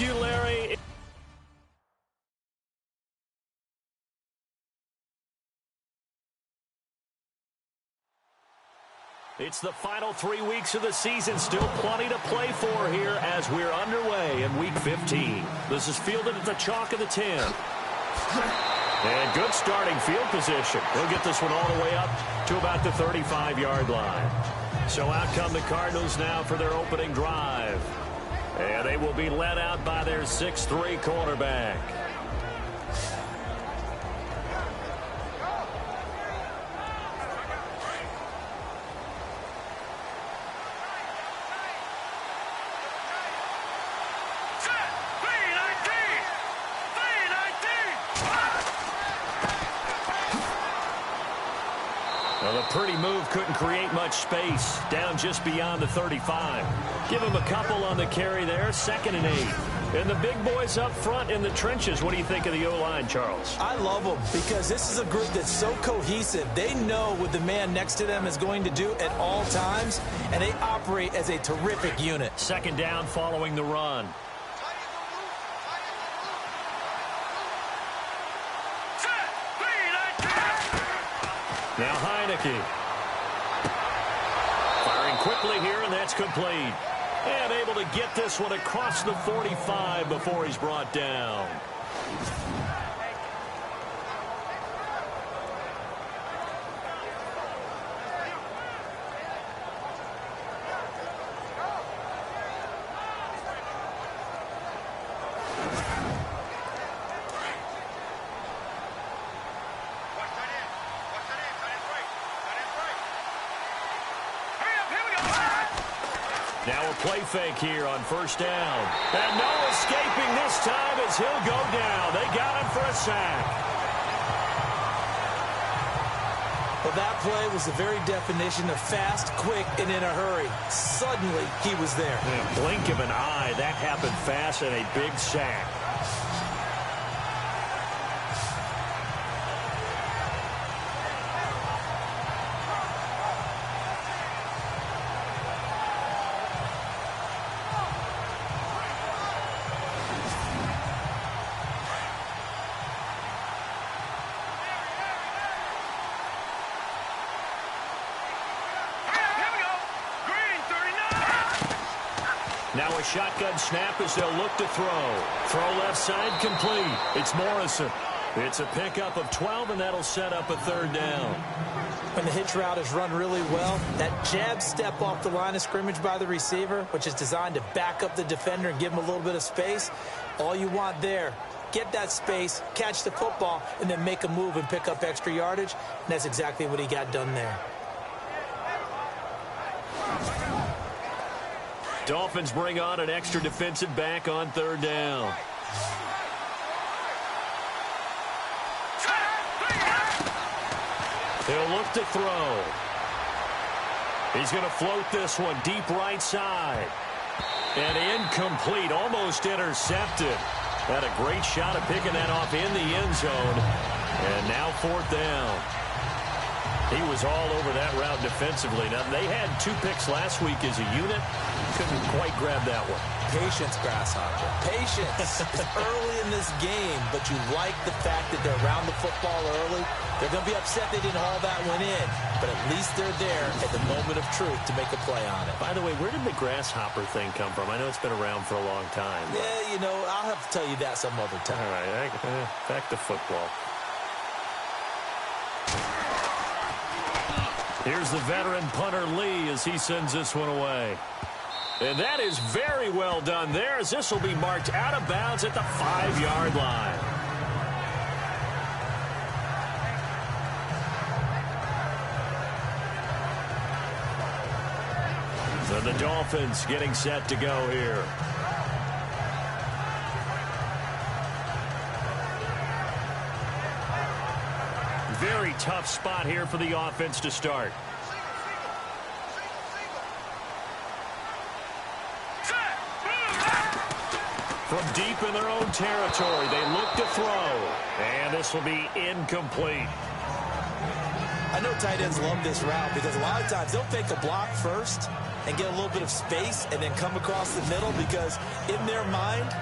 you, Larry. It's the final 3 weeks of the season. Still plenty to play for here as we're underway in Week 15. This is fielded at the chalk of the 10. And good starting field position. He'll get this one all the way up to about the 35-yard line. So out come the Cardinals now for their opening drive. And they will be led out by their 6'3" quarterback. Well, a pretty move couldn't create much space. Down just beyond the 35. Give him a couple on the carry there. 2nd and 8. And the big boys up front in the trenches. What do you think of the O-line, Charles? I love them because this is a group that's so cohesive. They know what the man next to them is going to do at all times, and they operate as a terrific unit. 2nd down following the run. Now Heineke. Firing quickly here, and that's complete. And able to get this one across the 45 before he's brought down. Now a play fake here on 1st down. And no escaping this time as he'll go down. They got him for a sack. Well, that play was the very definition of fast, quick, and in a hurry. Suddenly, he was there. In a blink of an eye, that happened fast and a big sack. Now a shotgun snap as they'll look to throw. Throw left side complete. It's Morrison. It's a pickup of 12, and that'll set up a 3rd down. When the hitch route is run really well, that jab step off the line of scrimmage by the receiver, which is designed to back up the defender and give him a little bit of space, all you want there, get that space, catch the football, and then make a move and pick up extra yardage, and that's exactly what he got done there. Dolphins bring on an extra defensive back on 3rd down. He'll look to throw. He's going to float this one deep right side. And incomplete, almost intercepted. Had a great shot at picking that off in the end zone. And now 4th down. He was all over that route defensively. Now, they had 2 picks last week as a unit. Couldn't quite grab that one. Patience, Grasshopper. Patience. It's early in this game, but you like the fact that they're around the football early. They're going to be upset they didn't haul that one in, but at least they're there at the moment of truth to make a play on it. By the way, where did the grasshopper thing come from? I know it's been around for a long time. But... yeah, you know, I'll have to tell you that some other time. All right, back to football. Here's the veteran punter Lee as he sends this one away. And that is very well done there as this will be marked out of bounds at the 5-yard line. So the Dolphins getting set to go here. Very tough spot here for the offense to start. From deep in their own territory, they look to throw. And this will be incomplete. I know tight ends love this route because a lot of times they'll fake a block first and get a little bit of space and then come across the middle because in their mind,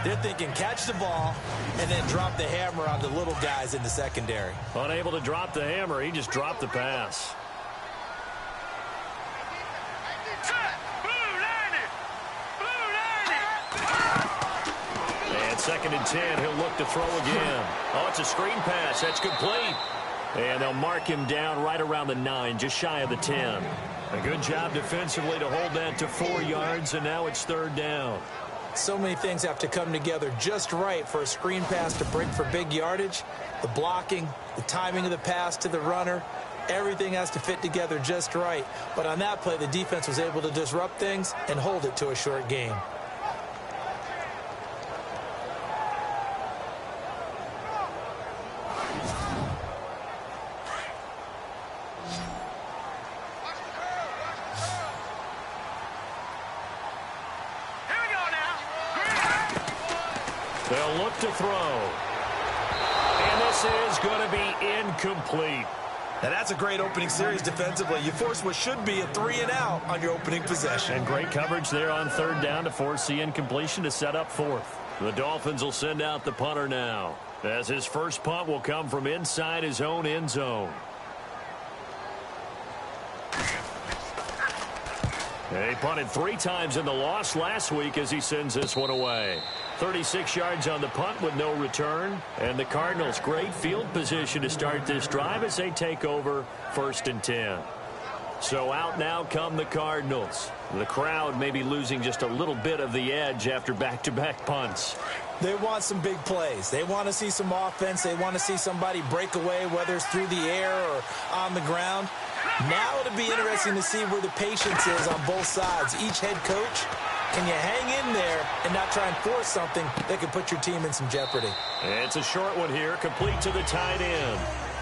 They're thinking catch the ball and then drop the hammer on the little guys in the secondary. Unable to drop the hammer, he just dropped the pass. And 2nd and 10, he'll look to throw again. Oh, it's a screen pass. That's complete. And they'll mark him down right around the 9, just shy of the 10. A good job defensively to hold that to 4 yards, and now it's 3rd down. So many things have to come together just right for a screen pass to break for big yardage. The blocking, the timing of the pass to the runner, everything has to fit together just right. But on that play, the defense was able to disrupt things and hold it to a short gain. They'll look to throw. And this is going to be incomplete. Now that's a great opening series defensively. You force what should be a 3-and-out on your opening possession. And great coverage there on 3rd down to force the incompletion to set up 4th. The Dolphins will send out the punter now, as his first punt will come from inside his own end zone. He punted 3 times in the loss last week as he sends this one away. 36 yards on the punt with no return. And the Cardinals, great field position to start this drive as they take over 1st and 10. So out now come the Cardinals. The crowd may be losing just a little bit of the edge after back-to-back punts. They want some big plays. They want to see some offense. They want to see somebody break away, whether it's through the air or on the ground. Now it'll be interesting to see where the patience is on both sides. Each head coach, can you hang in there and not try and force something that could put your team in some jeopardy? It's a short one here, complete to the tight end.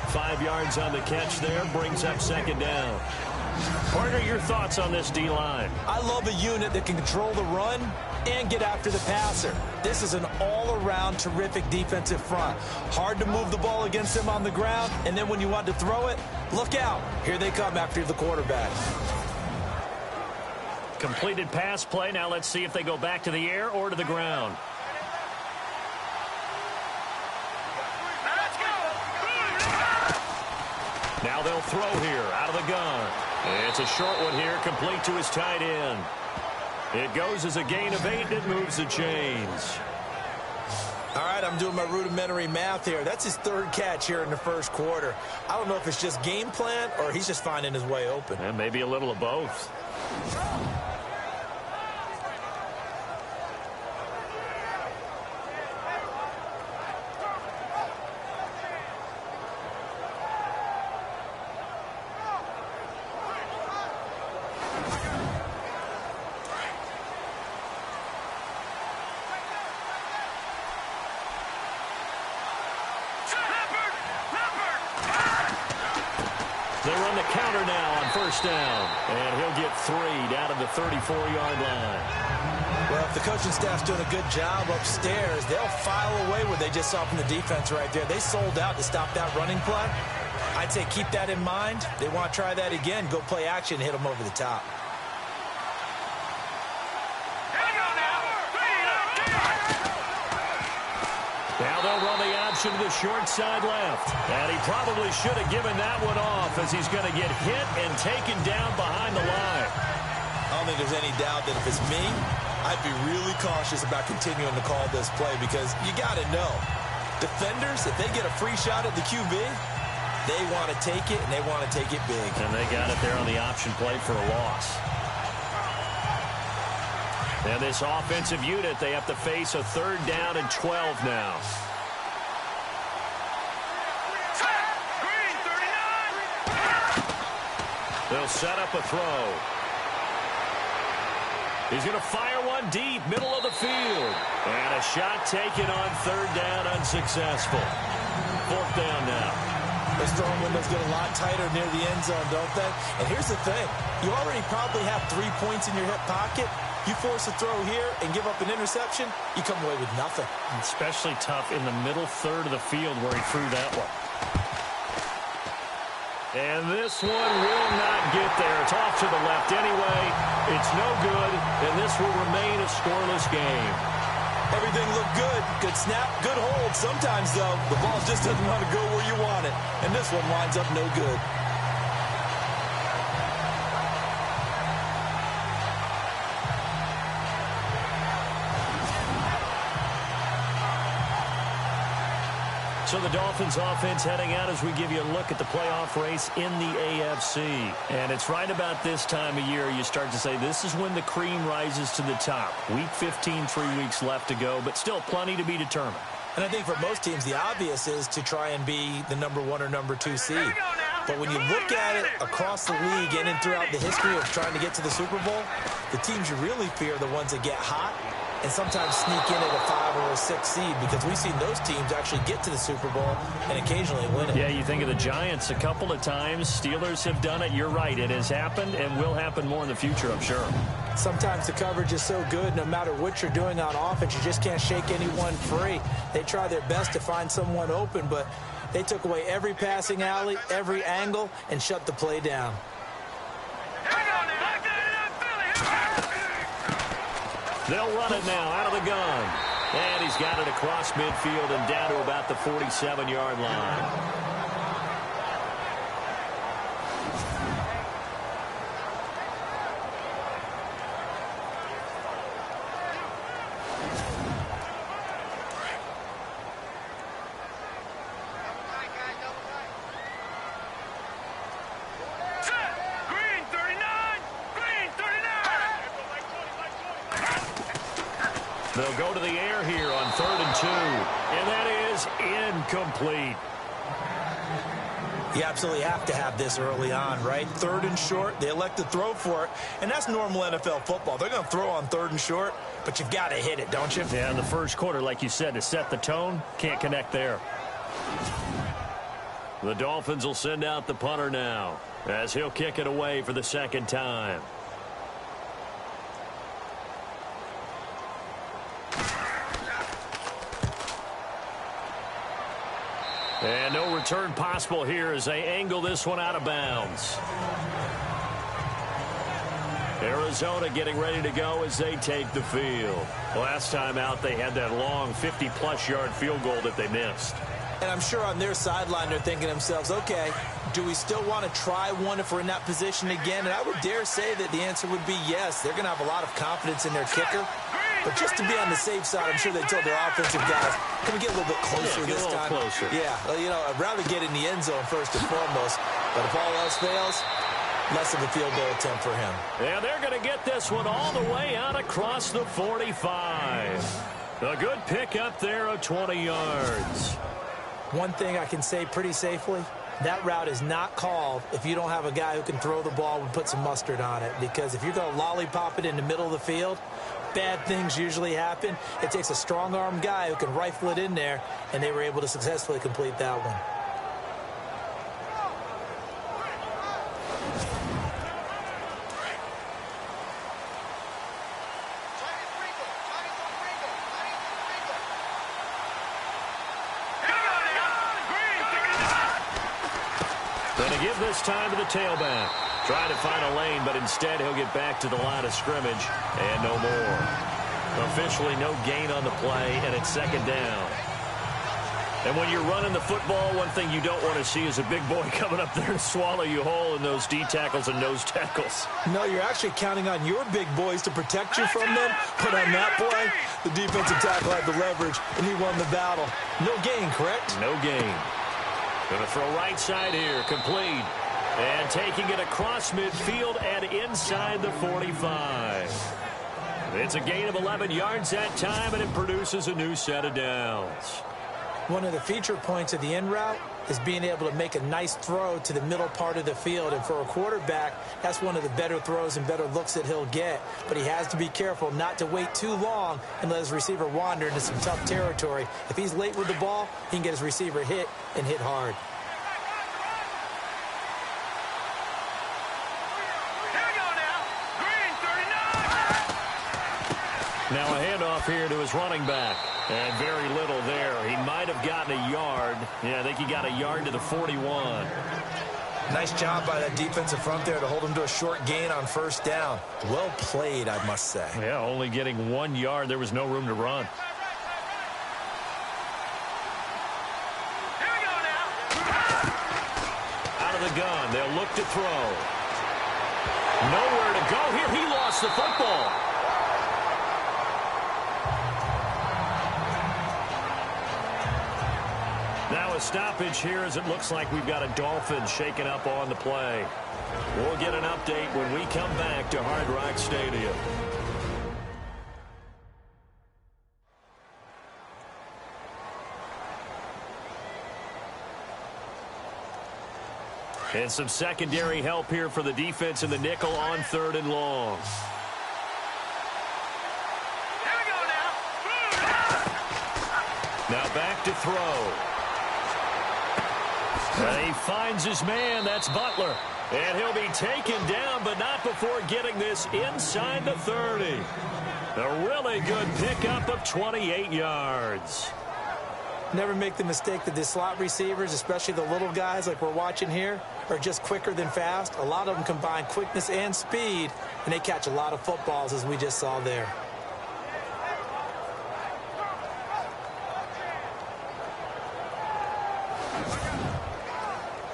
5 yards on the catch there, brings up 2nd down. Partner, your thoughts on this D-line? I love a unit that can control the run and get after the passer. This is an all-around terrific defensive front. Hard to move the ball against them on the ground, and then when you want to throw it, look out. Here they come after the quarterback. Completed pass play. Now let's see if they go back to the air or to the ground. Now they'll throw here out of the gun. It's a short one here, complete to his tight end. It goes as a gain of 8, and it moves the chains. All right, I'm doing my rudimentary math here. That's his 3rd catch here in the 1st quarter. I don't know if it's just game plan or he's just finding his way open. And maybe a little of both. They run the counter now on 1st down. And he'll get 3 down to the 34-yard line. Well, if the coaching staff's doing a good job upstairs, they'll file away what they just saw from the defense right there. They sold out to stop that running play. I'd say keep that in mind. They want to try that again. Go play action, hit them over the top. Now they'll run the option to the short side left. And he probably should have given that one off as he's going to get hit and taken down behind the line. I don't think there's any doubt that if it's me, I'd be really cautious about continuing to call this play because you got to know, defenders, if they get a free shot at the QB, they want to take it, and they want to take it big. And they got it there on the option play for a loss. And this offensive unit, they have to face a 3rd down and 12 now. They'll set up a throw. He's going to fire one deep, middle of the field. And a shot taken on 3rd down, unsuccessful. 4th down now. Those throwing windows get a lot tighter near the end zone, don't they? And here's the thing. You already probably have 3 points in your hip pocket. You force a throw here and give up an interception, you come away with nothing. Especially tough in the middle 3rd of the field where he threw that one. And this one will not get there. It's off to the left anyway. It's no good, and this will remain a scoreless game. Everything looked good. Good snap, good hold. Sometimes, though, the ball just doesn't want to go where you want it. And this one winds up no good. So the Dolphins offense heading out as we give you a look at the playoff race in the AFC. And it's right about this time of year you start to say this is when the cream rises to the top. Week 15, 3 weeks left to go, but still plenty to be determined. And I think for most teams, the obvious is to try and be the number 1 or number 2 seed. But when you look at it across the league and throughout the history of trying to get to the Super Bowl, the teams you really fear are the ones that get hot and sometimes sneak in at a 5 or a 6 seed, because we've seen those teams actually get to the Super Bowl and occasionally win it. Yeah, you think of the Giants a couple of times. Steelers have done it. You're right. It has happened and will happen more in the future, I'm sure. Sometimes the coverage is so good, no matter what you're doing on offense, you just can't shake anyone free. They try their best to find someone open, but they took away every passing alley, every angle, and shut the play down. They'll run it now out of the gun. And he's got it across midfield and down to about the 47-yard line. They'll go to the air here on 3rd and 2. And that is incomplete. You absolutely have to have this early on, right? 3rd and short, they elect to throw for it. And that's normal NFL football. They're going to throw on 3rd and short, but you've got to hit it, don't you? Yeah, in the first quarter, like you said, to set the tone, can't connect there. The Dolphins will send out the punter now as he'll kick it away for the second time. And no return possible here as they angle this one out of bounds. Arizona getting ready to go as they take the field. Last time out, they had that long 50-plus yard field goal that they missed. And I'm sure on their sideline they're thinking to themselves, okay, do we still want to try one if we're in that position again? And I would dare say that the answer would be yes. They're going to have a lot of confidence in their kicker. But just to be on the safe side, I'm sure they told their offensive guys, can we get a little bit closer this time? Closer. Yeah, you know, I'd rather get in the end zone first and foremost. But if all else fails, less of a field goal attempt for him. Yeah, they're going to get this one all the way out across the 45. A good pick up there of 20 yards. One thing I can say pretty safely, that route is not called if you don't have a guy who can throw the ball and put some mustard on it. Because if you're going to lollipop it in the middle of the field, bad things usually happen. It takes a strong-armed guy who can rifle it in there, and they were able to successfully complete that one. Going to give this time to the tailback. Trying to find a lane, but instead he'll get back to the line of scrimmage and no more. Officially no gain on the play, and it's second down. And when you're running the football, one thing you don't want to see is a big boy coming up there to swallow you whole in those D tackles and nose tackles. No, you're actually counting on your big boys to protect you from them. But on that play, the defensive tackle had the leverage, and he won the battle. No gain, correct? No gain. Going to throw right side here, complete. And taking it across midfield and inside the 45. It's a gain of 11 yards that time, and it produces a new set of downs. One of the feature points of the in route is being able to make a nice throw to the middle part of the field. And for a quarterback, that's one of the better throws and better looks that he'll get. But he has to be careful not to wait too long and let his receiver wander into some tough territory. If he's late with the ball, he can get his receiver hit and hit hard. Now a handoff here to his running back. And very little there. He might have gotten a yard. Yeah, I think he got a yard to the 41. Nice job by that defensive front there to hold him to a short gain on first down. Well played, I must say. Yeah, only getting 1 yard. There was no room to run. out of the gun. They'll look to throw. Nowhere to go here. He lost the football. Now a stoppage here as it looks like we've got a Dolphin shaken up on the play. We'll get an update when we come back to Hard Rock Stadium. And some secondary help here for the defense in the nickel on 3rd and long. Here we go now. Now back to throw. And he finds his man. That's Butler. And he'll be taken down, but not before getting this inside the 30. A really good pickup of 28 yards. Never make the mistake that the slot receivers, especially the little guys like we're watching here, are just quicker than fast. A lot of them combine quickness and speed, and they catch a lot of footballs, as we just saw there.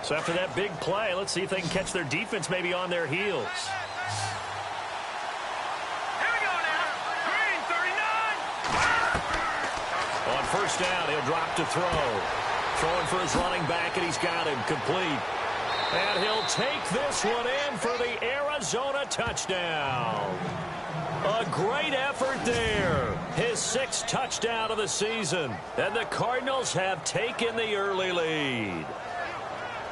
So after that big play, let's see if they can catch their defense maybe on their heels. Here we go now. Green 39. On 1st down, he'll drop to throw. Throwing for his running back, and he's got him complete. And he'll take this one in for the Arizona touchdown. A great effort there. His 6th touchdown of the season. And the Cardinals have taken the early lead.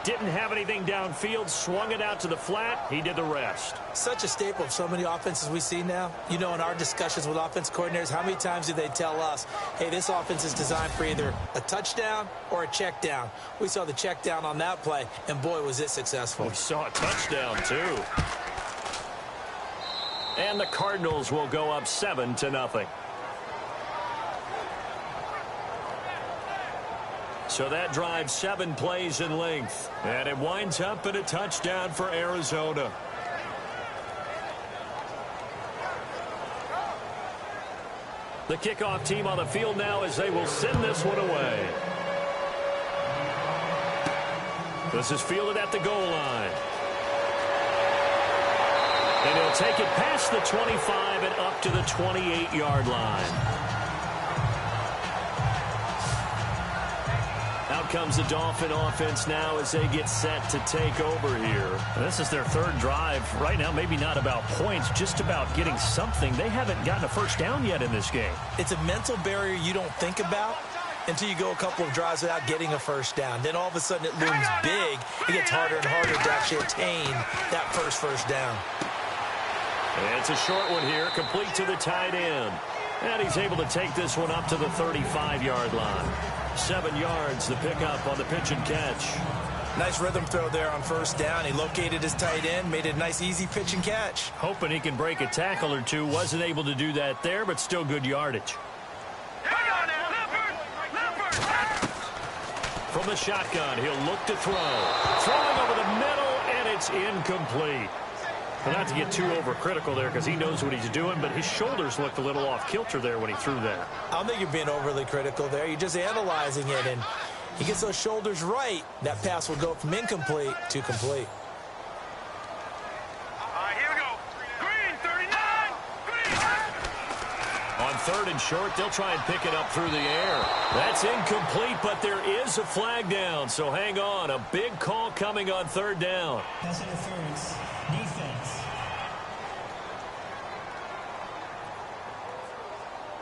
Didn't have anything downfield, swung it out to the flat. He did the rest. Such a staple of so many offenses we see now. You know, in our discussions with offense coordinators, how many times do they tell us, hey, this offense is designed for either a touchdown or a check down. We saw the check down on that play, and boy, was it successful. We saw a touchdown, too. And the Cardinals will go up 7-0. So that drives 7 plays in length. And it winds up in a touchdown for Arizona. The kickoff team on the field now as they will send this one away. This is fielded at the goal line. And he'll take it past the 25 and up to the 28-yard line. Out comes the Dolphin offense now as they get set to take over here. This is their 3rd drive. Right now, maybe not about points, just about getting something. They haven't gotten a 1st down yet in this game. It's a mental barrier you don't think about until you go a couple of drives without getting a 1st down. Then all of a sudden it looms big. It gets harder and harder to actually attain that first down. And it's a short one here, complete to the tight end. And he's able to take this one up to the 35-yard line. 7 yards, the pickup on the pitch and catch. Nice rhythm throw there on 1st down. He located his tight end, made it a nice, easy pitch and catch. Hoping he can break a tackle or two. Wasn't able to do that there, but still good yardage. From the shotgun, he'll look to throw. Throwing over the middle, and it's incomplete. Well, not to get too overcritical there because he knows what he's doing, but his shoulders looked a little off kilter there when he threw that. I don't think you're being overly critical there. You're just analyzing it, and he gets those shoulders right. That pass will go from incomplete to complete. Here we go. Green 39. Green. On 3rd and short, they'll try and pick it up through the air. That's incomplete, but there is a flag down, so hang on. A big call coming on 3rd down. Pass interference. Defense.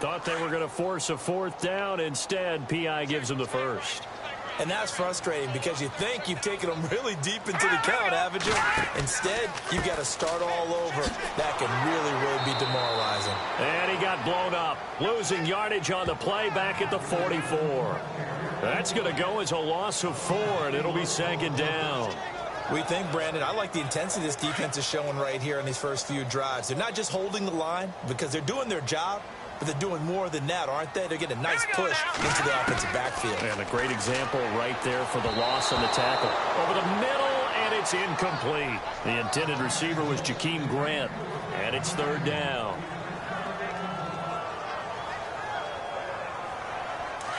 Thought they were going to force a 4th down. Instead, P.I. gives them the 1st. And that's frustrating because you think you've taken them really deep into the count, haven't you? Instead, you've got to start all over. That can really be demoralizing. And he got blown up. Losing yardage on the play back at the 44. That's going to go as a loss of 4, and it'll be 2nd down. We think, Brandon, I like the intensity this defense is showing right here in these first few drives. They're not just holding the line because they're doing their job, but they're doing more than that, aren't they? They're getting a nice push into the offensive backfield. And a great example right there for the loss on the tackle. Over the middle, and it's incomplete. The intended receiver was Jakeem Grant, and it's 3rd down.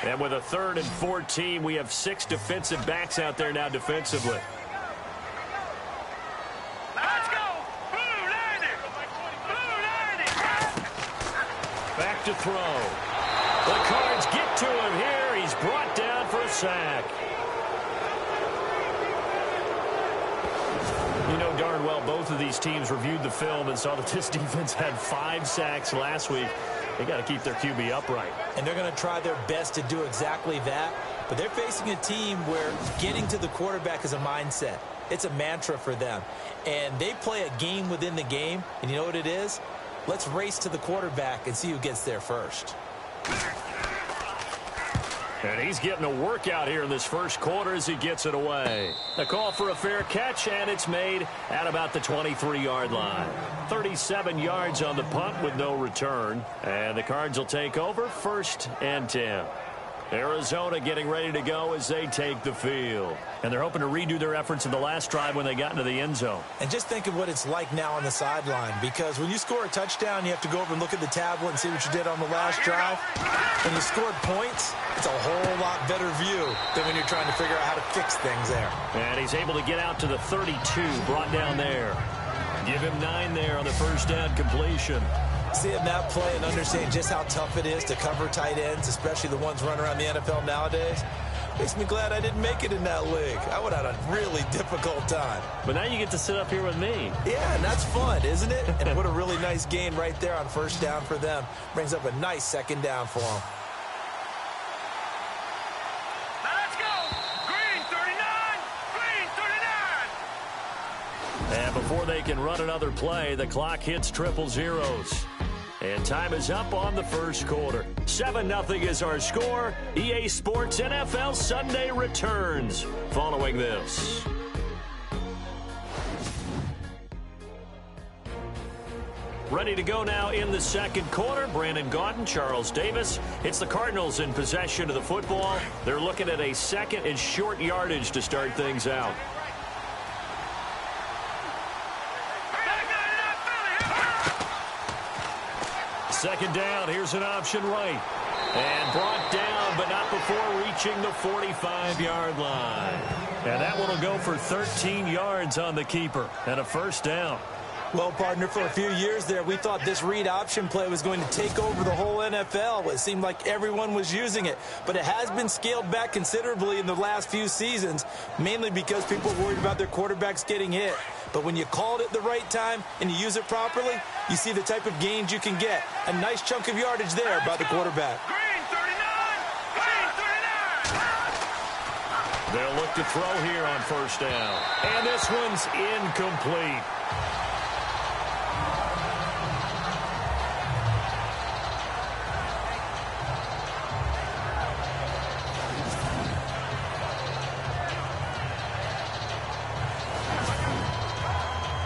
And with a 3rd and 14, we have 6 defensive backs out there now defensively. to throw. The Cards get to him here. He's brought down for a sack. You know darn well both of these teams reviewed the film and saw that this defense had 5 sacks last week. They got to keep their QB upright. And they're going to try their best to do exactly that. But they're facing a team where getting to the quarterback is a mindset. It's a mantra for them. And they play a game within the game. And you know what it is? Let's race to the quarterback and see who gets there first. And he's getting a workout here in this first quarter as he gets it away. A call for a fair catch, and it's made at about the 23-yard line. 37 yards on the punt with no return. And the Cards will take over 1st and 10. Arizona getting ready to go as they take the field. And they're hoping to redo their efforts in the last drive when they got into the end zone. And just think of what it's like now on the sideline, because when you score a touchdown, you have to go over and look at the tablet and see what you did on the last drive. When you scored points, it's a whole lot better view than when you're trying to figure out how to fix things there. And he's able to get out to the 32, brought down there. Give him 9 there on the first down completion. Seeing that play and understanding just how tough it is to cover tight ends, especially the ones running around the NFL nowadays, makes me glad I didn't make it in that league. I would have had a really difficult time. But now you get to sit up here with me. Yeah, and that's fun, isn't it? And what a really nice gain right there on first down for them. Brings up a nice second down for them. Let's go. Green 39. Green 39. And before they can run another play, the clock hits triple zeros. And time is up on the first quarter. 7-0 is our score. EA Sports NFL Sunday returns following this. Ready to go now in the second quarter. Brandon Gaudin, Charles Davis. It's the Cardinals in possession of the football. They're looking at a 2nd and short yardage to start things out. Second down, here's an option right. And brought down, but not before reaching the 45-yard line. And that one will go for 13 yards on the keeper and a first down. Well, partner, for a few years there, we thought this read option play was going to take over the whole NFL. It seemed like everyone was using it. But it has been scaled back considerably in the last few seasons, mainly because people are worried about their quarterbacks getting hit. But when you call it at the right time and you use it properly, you see the type of gains you can get. A nice chunk of yardage there by the quarterback. Green 39. Green 39. They'll look to throw here on first down. And this one's incomplete.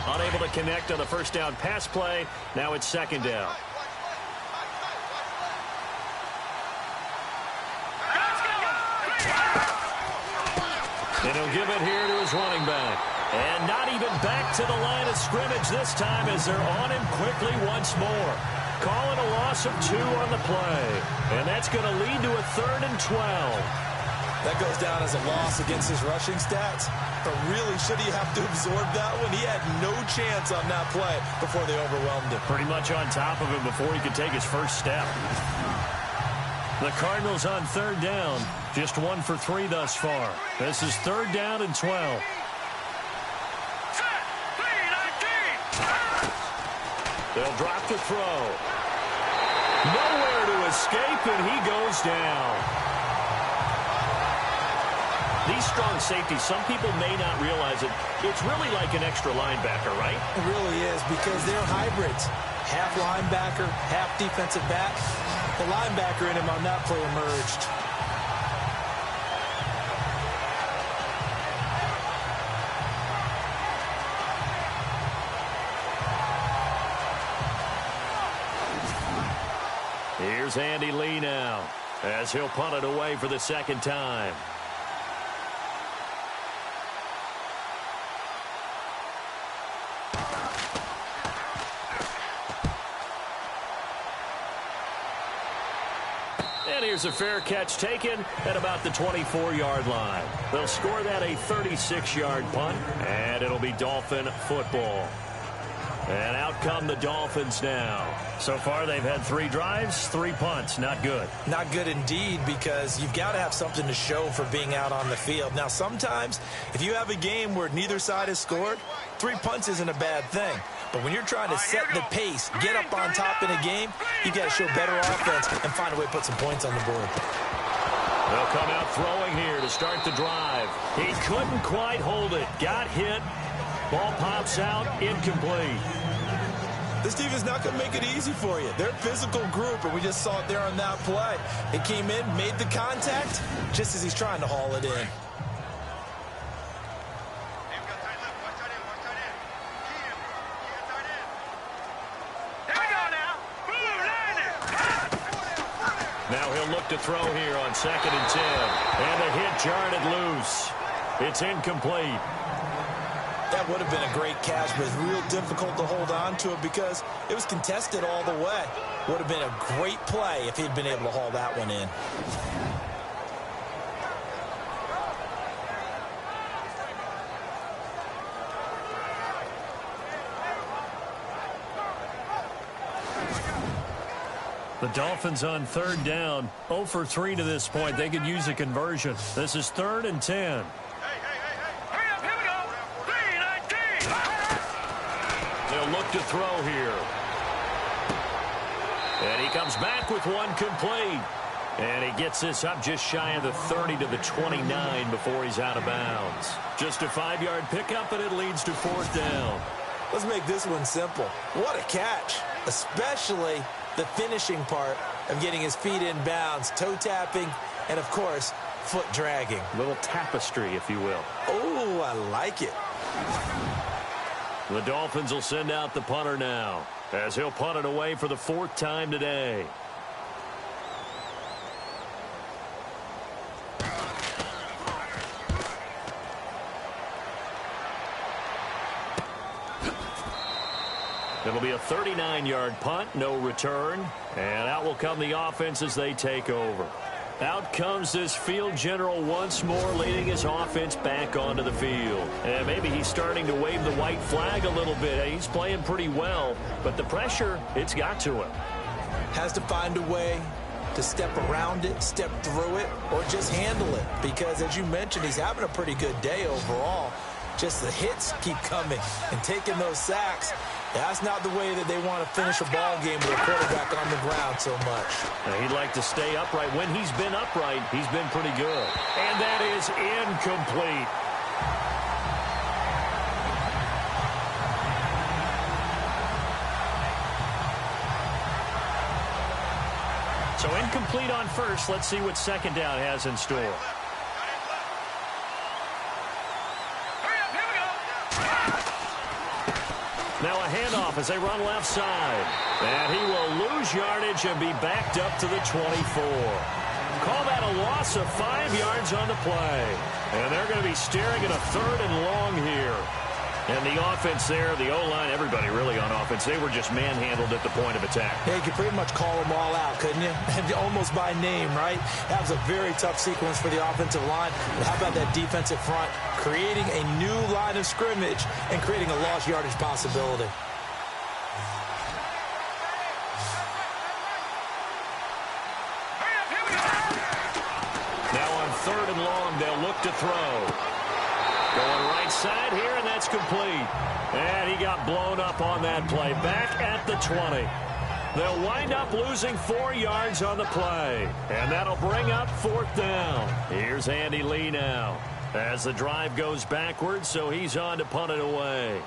Unable to connect on the first down pass play. Now it's second down. And he'll give it here to his running back. And not even back to the line of scrimmage this time as they're on him quickly once more. Calling a loss of 2 on the play. And that's going to lead to a 3rd and 12. That goes down as a loss against his rushing stats. But really, should he have to absorb that one? He had no chance on that play before they overwhelmed him. Pretty much on top of him before he could take his first step. The Cardinals on 3rd down. Just 1 for 3 thus far. This is 3rd down and 12. Set. 3-19. They'll drop the throw. Nowhere to escape, and he goes down. These strong safeties, some people may not realize it. It's really like an extra linebacker, right? It really is, because they're hybrids. Half linebacker, half defensive back. The linebacker in him on that play emerged. Here's Andy Lee now as he'll punt it away for the second time. And here's a fair catch taken at about the 24-yard line. They'll score that a 36-yard punt, and it'll be Dolphin football. And out come the Dolphins now. So far, they've had 3 drives, 3 punts. Not good. Not good indeed, because you've got to have something to show for being out on the field. Now, sometimes, if you have a game where neither side has scored, 3 punts isn't a bad thing. But when you're trying to set the pace, get up on top in a game, you've got to show better offense and find a way to put some points on the board. They'll come out throwing here to start the drive. He couldn't quite hold it. Got hit. Ball pops out, incomplete. This team is not going to make it easy for you. They're a physical group, and we just saw it there on that play. It came in, made the contact, just as he's trying to haul it in. Now he'll look to throw here on 2nd and 10. And the hit jarred it loose. It's incomplete. That would have been a great catch, but it's real difficult to hold on to it because it was contested all the way. Would have been a great play if he'd been able to haul that one in. The Dolphins on 3rd down. 0 for 3 to this point. They could use a conversion. This is 3rd and 10. They'll look to throw here. And he comes back with one complete. And he gets this up just shy of the 30 to the 29 before he's out of bounds. Just a 5-yard pickup, and it leads to 4th down. Let's make this one simple. What a catch, especially the finishing part of getting his feet in bounds, toe tapping, and, of course, foot dragging. A little tapestry, if you will. Oh, I like it. The Dolphins will send out the punter now, as he'll punt it away for the 4th time today. It'll be a 39-yard punt, no return. And out will come the offense as they take over. Out comes this field general once more, leading his offense back onto the field. And maybe he's starting to wave the white flag a little bit. He's playing pretty well, but the pressure, it's got to him. Has to find a way to step around it, step through it, or just handle it. Because, as you mentioned, he's having a pretty good day overall. Just the hits keep coming and taking those sacks. That's not the way that they want to finish a ball game with a quarterback on the ground so much. He'd like to stay upright. When he's been upright, he's been pretty good. And that is incomplete. So incomplete on first. Let's see what 2nd down has in store. Now a handoff as they run left side. And he will lose yardage and be backed up to the 24. Call that a loss of 5 yards on the play. And they're going to be staring at a 3rd and long here. And the offense there, the O-line, everybody really on offense, they were just manhandled at the point of attack. Yeah, you could pretty much call them all out, couldn't you? Almost by name, right? That was a very tough sequence for the offensive line. But how about that defensive front? Creating a new line of scrimmage and creating a lost yardage possibility. Now on 3rd and long, they'll look to throw. Going right side here, and that's complete. And he got blown up on that play. Back at the 20. They'll wind up losing 4 yards on the play. And that'll bring up 4th down. Here's Andy Lee now. As the drive goes backwards, so he's on to punt it away.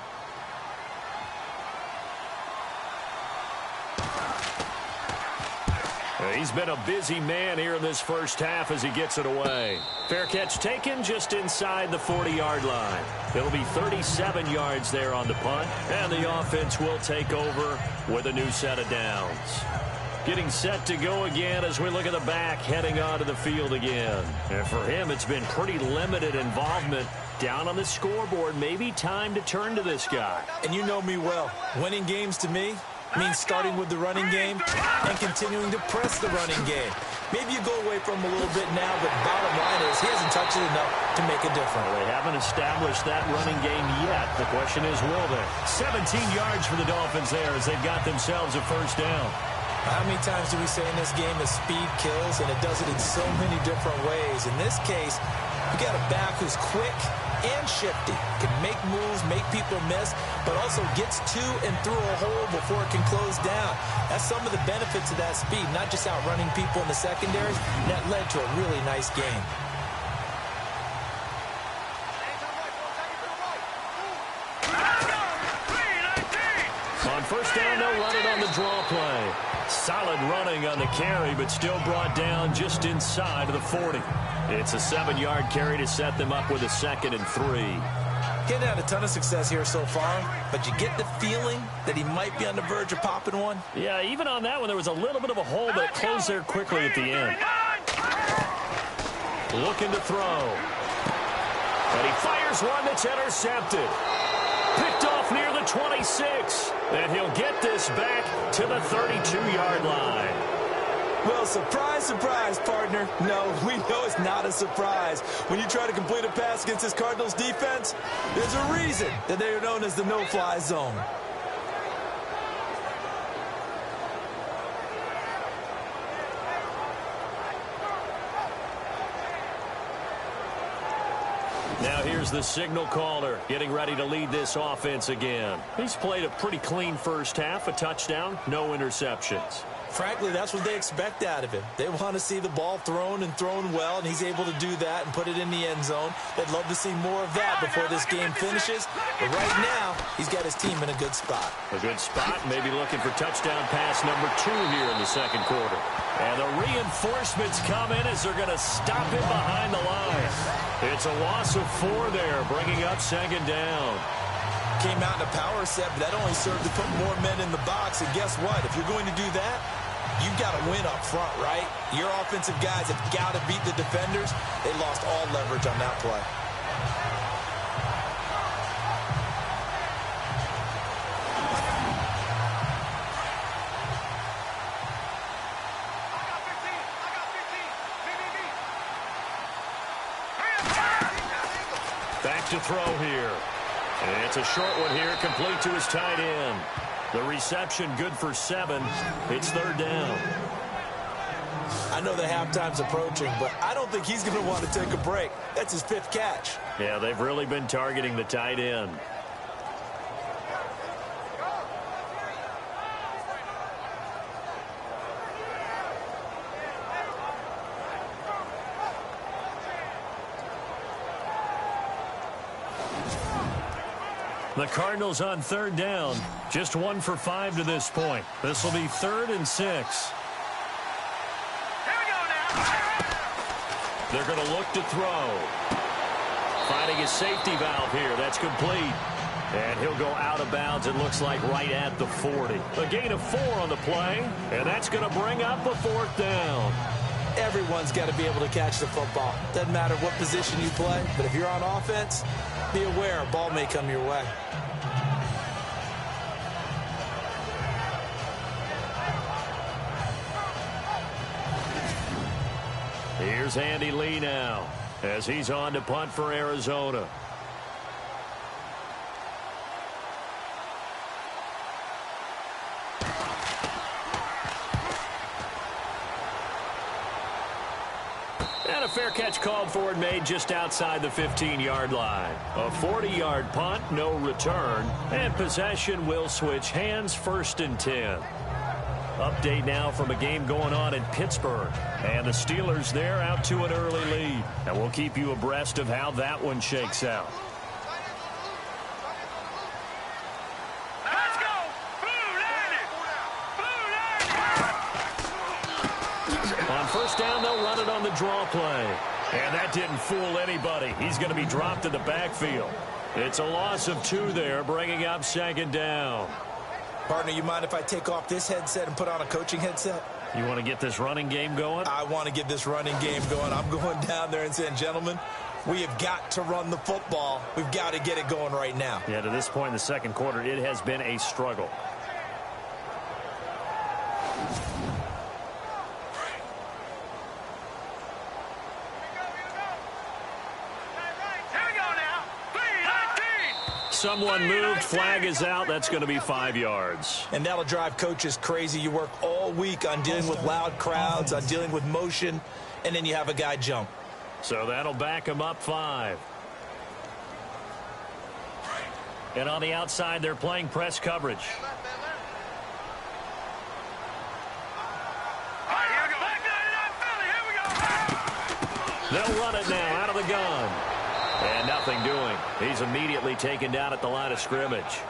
He's been a busy man here in this first half as he gets it away. Fair catch taken just inside the 40-yard line. It'll be 37 yards there on the punt, and the offense will take over with a new set of downs. Getting set to go again as we look at the back heading onto the field again. And for him, it's been pretty limited involvement. Down on the scoreboard, maybe time to turn to this guy. And you know me well. Winning games to me means starting with the running game and continuing to press the running game. Maybe you go away from him a little bit now, but bottom line is he hasn't touched it enough to make a difference. Well, they haven't established that running game yet. The question is, will they? 17 yards for the Dolphins there as they've got themselves a first down. How many times do we say in this game that speed kills, and it does it in so many different ways? In this case, you got a back who's quick and shifty, can make moves, make people miss, but also gets to and through a hole before it can close down. That's some of the benefits of that speed, not just outrunning people in the secondaries. That led to a really nice game. On first down, they'll run it on the draw play. Solid running on the carry, but still brought down just inside of the 40. It's a 7-yard carry to set them up with a 2nd and 3. Getting had a ton of success here so far, but you get the feeling that he might be on the verge of popping one. Yeah, even on that one, there was a little bit of a hole, but it closed there quickly at the end. Looking to throw. And he fires one that's intercepted. Picked off near the 26. And he'll get this back to the 32-yard line. Well, surprise, surprise, partner. No, we know it's not a surprise. When you try to complete a pass against this Cardinals defense, there's a reason that they are known as the no-fly zone. Now here's the signal caller getting ready to lead this offense again. He's played a pretty clean first half, a touchdown, no interceptions. Frankly, that's what they expect out of him. They want to see the ball thrown and thrown well, and he's able to do that and put it in the end zone. They'd love to see more of that before this game finishes. But right now, he's got his team in a good spot. A good spot, maybe looking for touchdown pass number 2 here in the second quarter. And the reinforcements come in as they're going to stop him behind the line. It's a loss of 4 there, bringing up 2nd down. Came out in a power set, but that only served to put more men in the box. And guess what? If you're going to do that, you've got to win up front, right? Your offensive guys have got to beat the defenders. They lost all leverage on that play. Back to throw here. And it's a short one here, complete to his tight end. The reception good for 7. It's 3rd down. I know the halftime's approaching, but I don't think he's going to want to take a break. That's his 5th catch. Yeah, they've really been targeting the tight end. The Cardinals on 3rd down. Just 1 for 5 to this point. This will be 3rd and 6. Here we go now. They're going to look to throw. Finding his safety valve here. That's complete. And he'll go out of bounds, it looks like, right at the 40. A gain of 4 on the play. And that's going to bring up a 4th down. Everyone's got to be able to catch the football. Doesn't matter what position you play, but if you're on offense, be aware a ball may come your way. Here's Andy Lee now as he's on to punt for Arizona. And a fair catch called for and made just outside the 15-yard line. A 40-yard punt, no return, and possession will switch hands, 1st and 10. Update now from a game going on in Pittsburgh. And the Steelers there out to an early lead. And we'll keep you abreast of how that one shakes out. Let's go. On first down, they'll run it on the draw play. And that didn't fool anybody. He's going to be dropped in the backfield. It's a loss of 2 there, bringing up 2nd down. Partner, you mind if I take off this headset and put on a coaching headset? You want to get this running game going? I want to get this running game going. I'm going down there and saying, gentlemen, we have got to run the football. We've got to get it going right now. Yeah, to this point in the second quarter, it has been a struggle. Someone moved. Flag is out. That's going to be 5 yards. And that'll drive coaches crazy. You work all week on dealing with loud crowds, on dealing with motion, and then you have a guy jump. So that'll back him up 5. And on the outside, they're playing press coverage. They'll run it now out of the gun. And nothing doing. He's immediately taken down at the line of scrimmage.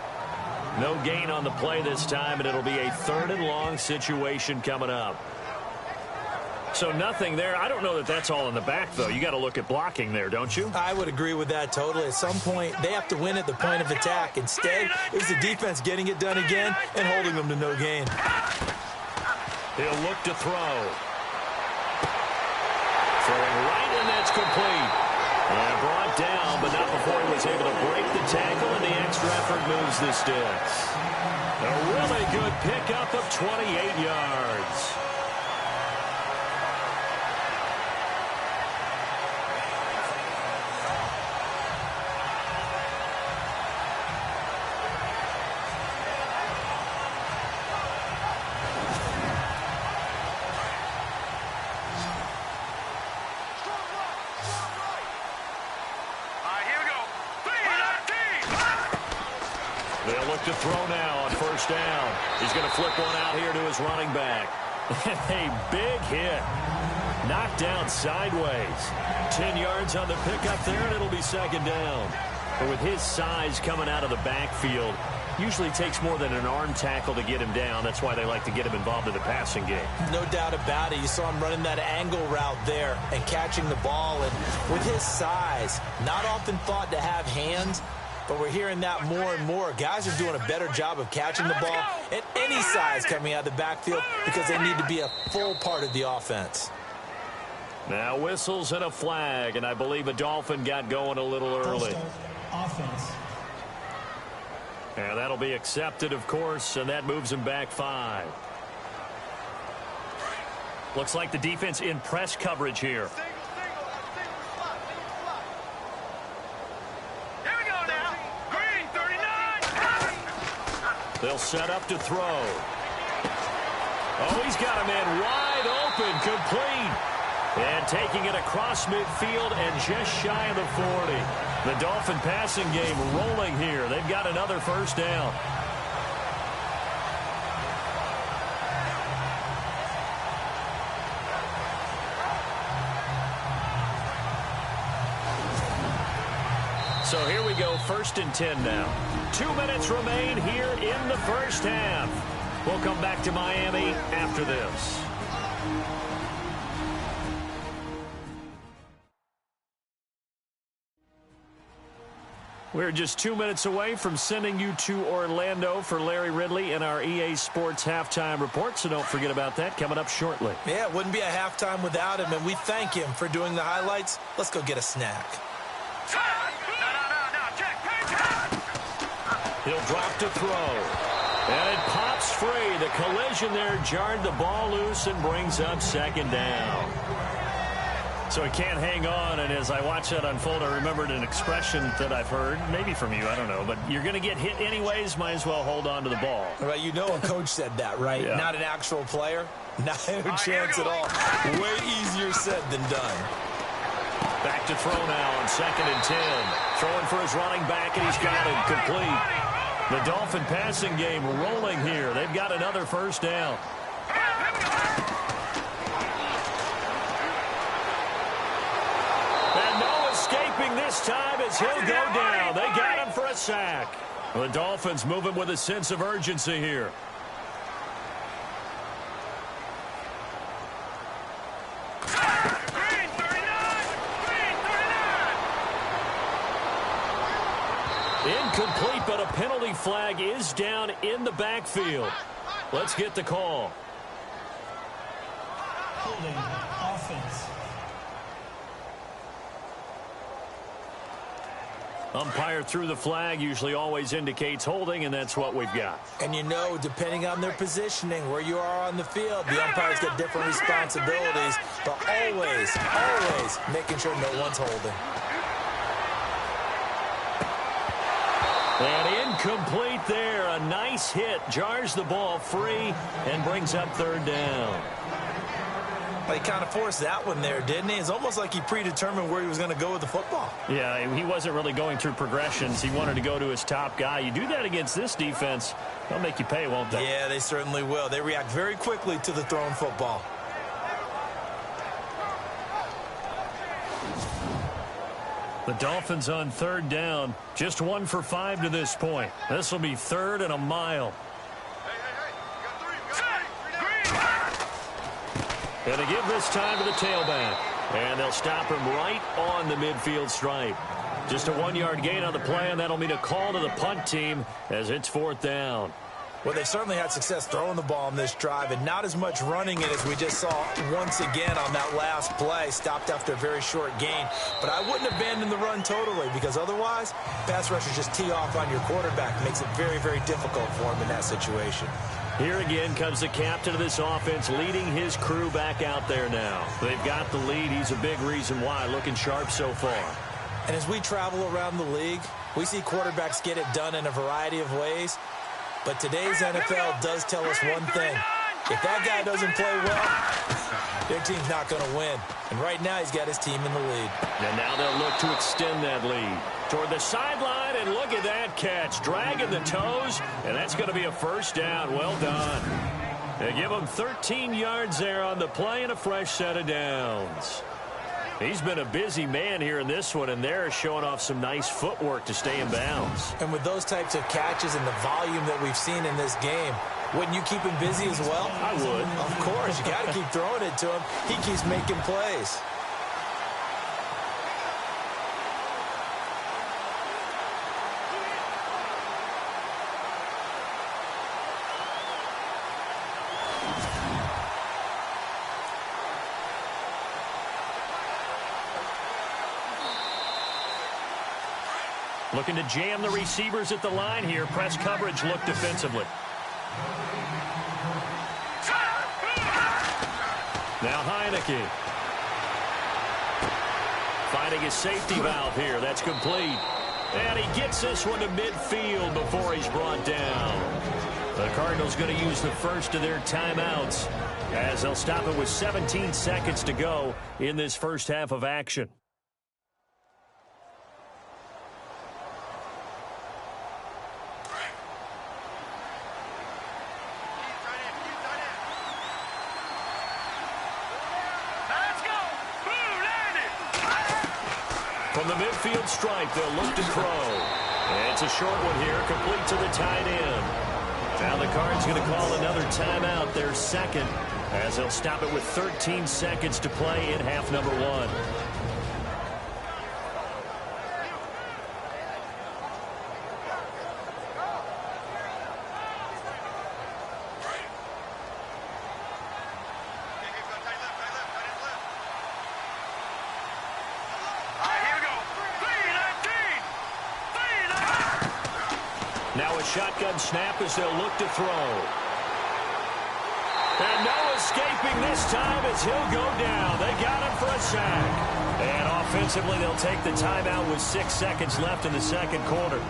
No gain on the play this time, and it'll be a 3rd and long situation coming up. So nothing there. I don't know that that's all in the back, though. You got to look at blocking there, don't you? I would agree with that totally. At some point, they have to win at the point of attack. Instead, it was the defense getting it done again and holding them to no gain. He'll look to throw. Throwing right, and that's complete. And brought down, but not before he was able to break the tackle, and the extra effort moves the sticks. A really good pickup of 28 yards. They'll look to throw now on 1st down. He's going to flip one out here to his running back. A big hit. Knocked down sideways. 10 yards on the pickup there, and it'll be 2nd down. But with his size coming out of the backfield, usually takes more than an arm tackle to get him down. That's why they like to get him involved in the passing game. No doubt about it. You saw him running that angle route there and catching the ball. And with his size, not often thought to have hands, but we're hearing that more and more. Guys are doing a better job of catching the ball at any size coming out of the backfield because they need to be a full part of the offense. Now whistles and a flag, and I believe a Dolphin got going a little early. Offense. And that'll be accepted, of course, and that moves him back 5. Looks like the defense in press coverage here. They'll set up to throw. Oh, he's got a man wide open, complete. And taking it across midfield and just shy of the 40. The Dolphin passing game rolling here. They've got another 1st down. So here we go, 1st and 10 now. 2 minutes remain here in the 1st half. We'll come back to Miami after this. We're just 2 minutes away from sending you to Orlando for Larry Ridley in our EA Sports Halftime Report, so don't forget about that coming up shortly. Yeah, it wouldn't be a halftime without him, and we thank him for doing the highlights. Let's go get a snack. He'll drop to throw. And it pops free. The collision there jarred the ball loose and brings up 2nd down. So he can't hang on, and as I watch that unfold, I remembered an expression that I've heard, maybe from you, I don't know, but you're going to get hit anyways, might as well hold on to the ball. Right, you know a coach said that, right? Yeah. Not an actual player. Not a chance at all. Way easier said than done. Back to throw now on 2nd and 10. Throwing for his running back, and he's got it complete. The Dolphin passing game rolling here. They've got another 1st down. And no escaping this time as he'll go down. They got him for a sack. The Dolphins moving with a sense of urgency here. Incomplete, but a penalty flag is down in the backfield. Let's get the call. Holding. Offense. Umpire threw the flag, usually always indicates holding, and that's what we've got. And you know, depending on their positioning, where you are on the field, the umpires get different responsibilities, but always making sure no one's holding. And incomplete there. A nice hit. Jars the ball free and brings up third down. He kind of forced that one there, didn't he? It's almost like he predetermined where he was going to go with the football. Yeah, he wasn't really going through progressions. He wanted to go to his top guy. You do that against this defense, they'll make you pay, won't they? Yeah, they certainly will. They react very quickly to the thrown football. The Dolphins on third down. Just 1 for 5 to this point. This will be 3rd and a mile. And they give this time to the tailback. And they'll stop him right on the midfield stripe. Just a 1-yard gain on the play, and that'll mean a call to the punt team as it's 4th down. Well, they certainly had success throwing the ball on this drive, and not as much running it as we just saw once again on that last play. Stopped after a very short gain. But I wouldn't abandon the run totally, because otherwise, pass rushers just tee off on your quarterback. Makes it very, very difficult for him in that situation. Here again comes the captain of this offense, leading his crew back out there now. They've got the lead. He's a big reason why, looking sharp so far. And as we travel around the league, we see quarterbacks get it done in a variety of ways. But today's NFL does tell us one thing. If that guy doesn't play well, their team's not going to win. And right now, he's got his team in the lead. And now they'll look to extend that lead toward the sideline, and look at that catch. Dragging the toes, and that's going to be a first down. Well done. They give him 13 yards there on the play and a fresh set of downs. He's been a busy man here in this one, and they're showing off some nice footwork to stay in bounds. And with those types of catches and the volume that we've seen in this game, wouldn't you keep him busy as well? I would. Of course. You got to keep throwing it to him. He keeps making plays. Looking to jam the receivers at the line here. Press coverage look defensively. Now Heineke. Finding his safety valve here. That's complete. And he gets this one to midfield before he's brought down. The Cardinals going to use the first of their timeouts as they'll stop it with 17 seconds to go in this first half of action. From the midfield stripe, they'll look to throw. And it's a short one here, complete to the tight end. Now the Cards going to call another timeout, their second, as they'll stop it with 13 seconds to play in half number 1. Shotgun snap as they'll look to throw. And no escaping this time as he'll go down. They got him for a sack. And offensively, they'll take the timeout with 6 seconds left in the second quarter.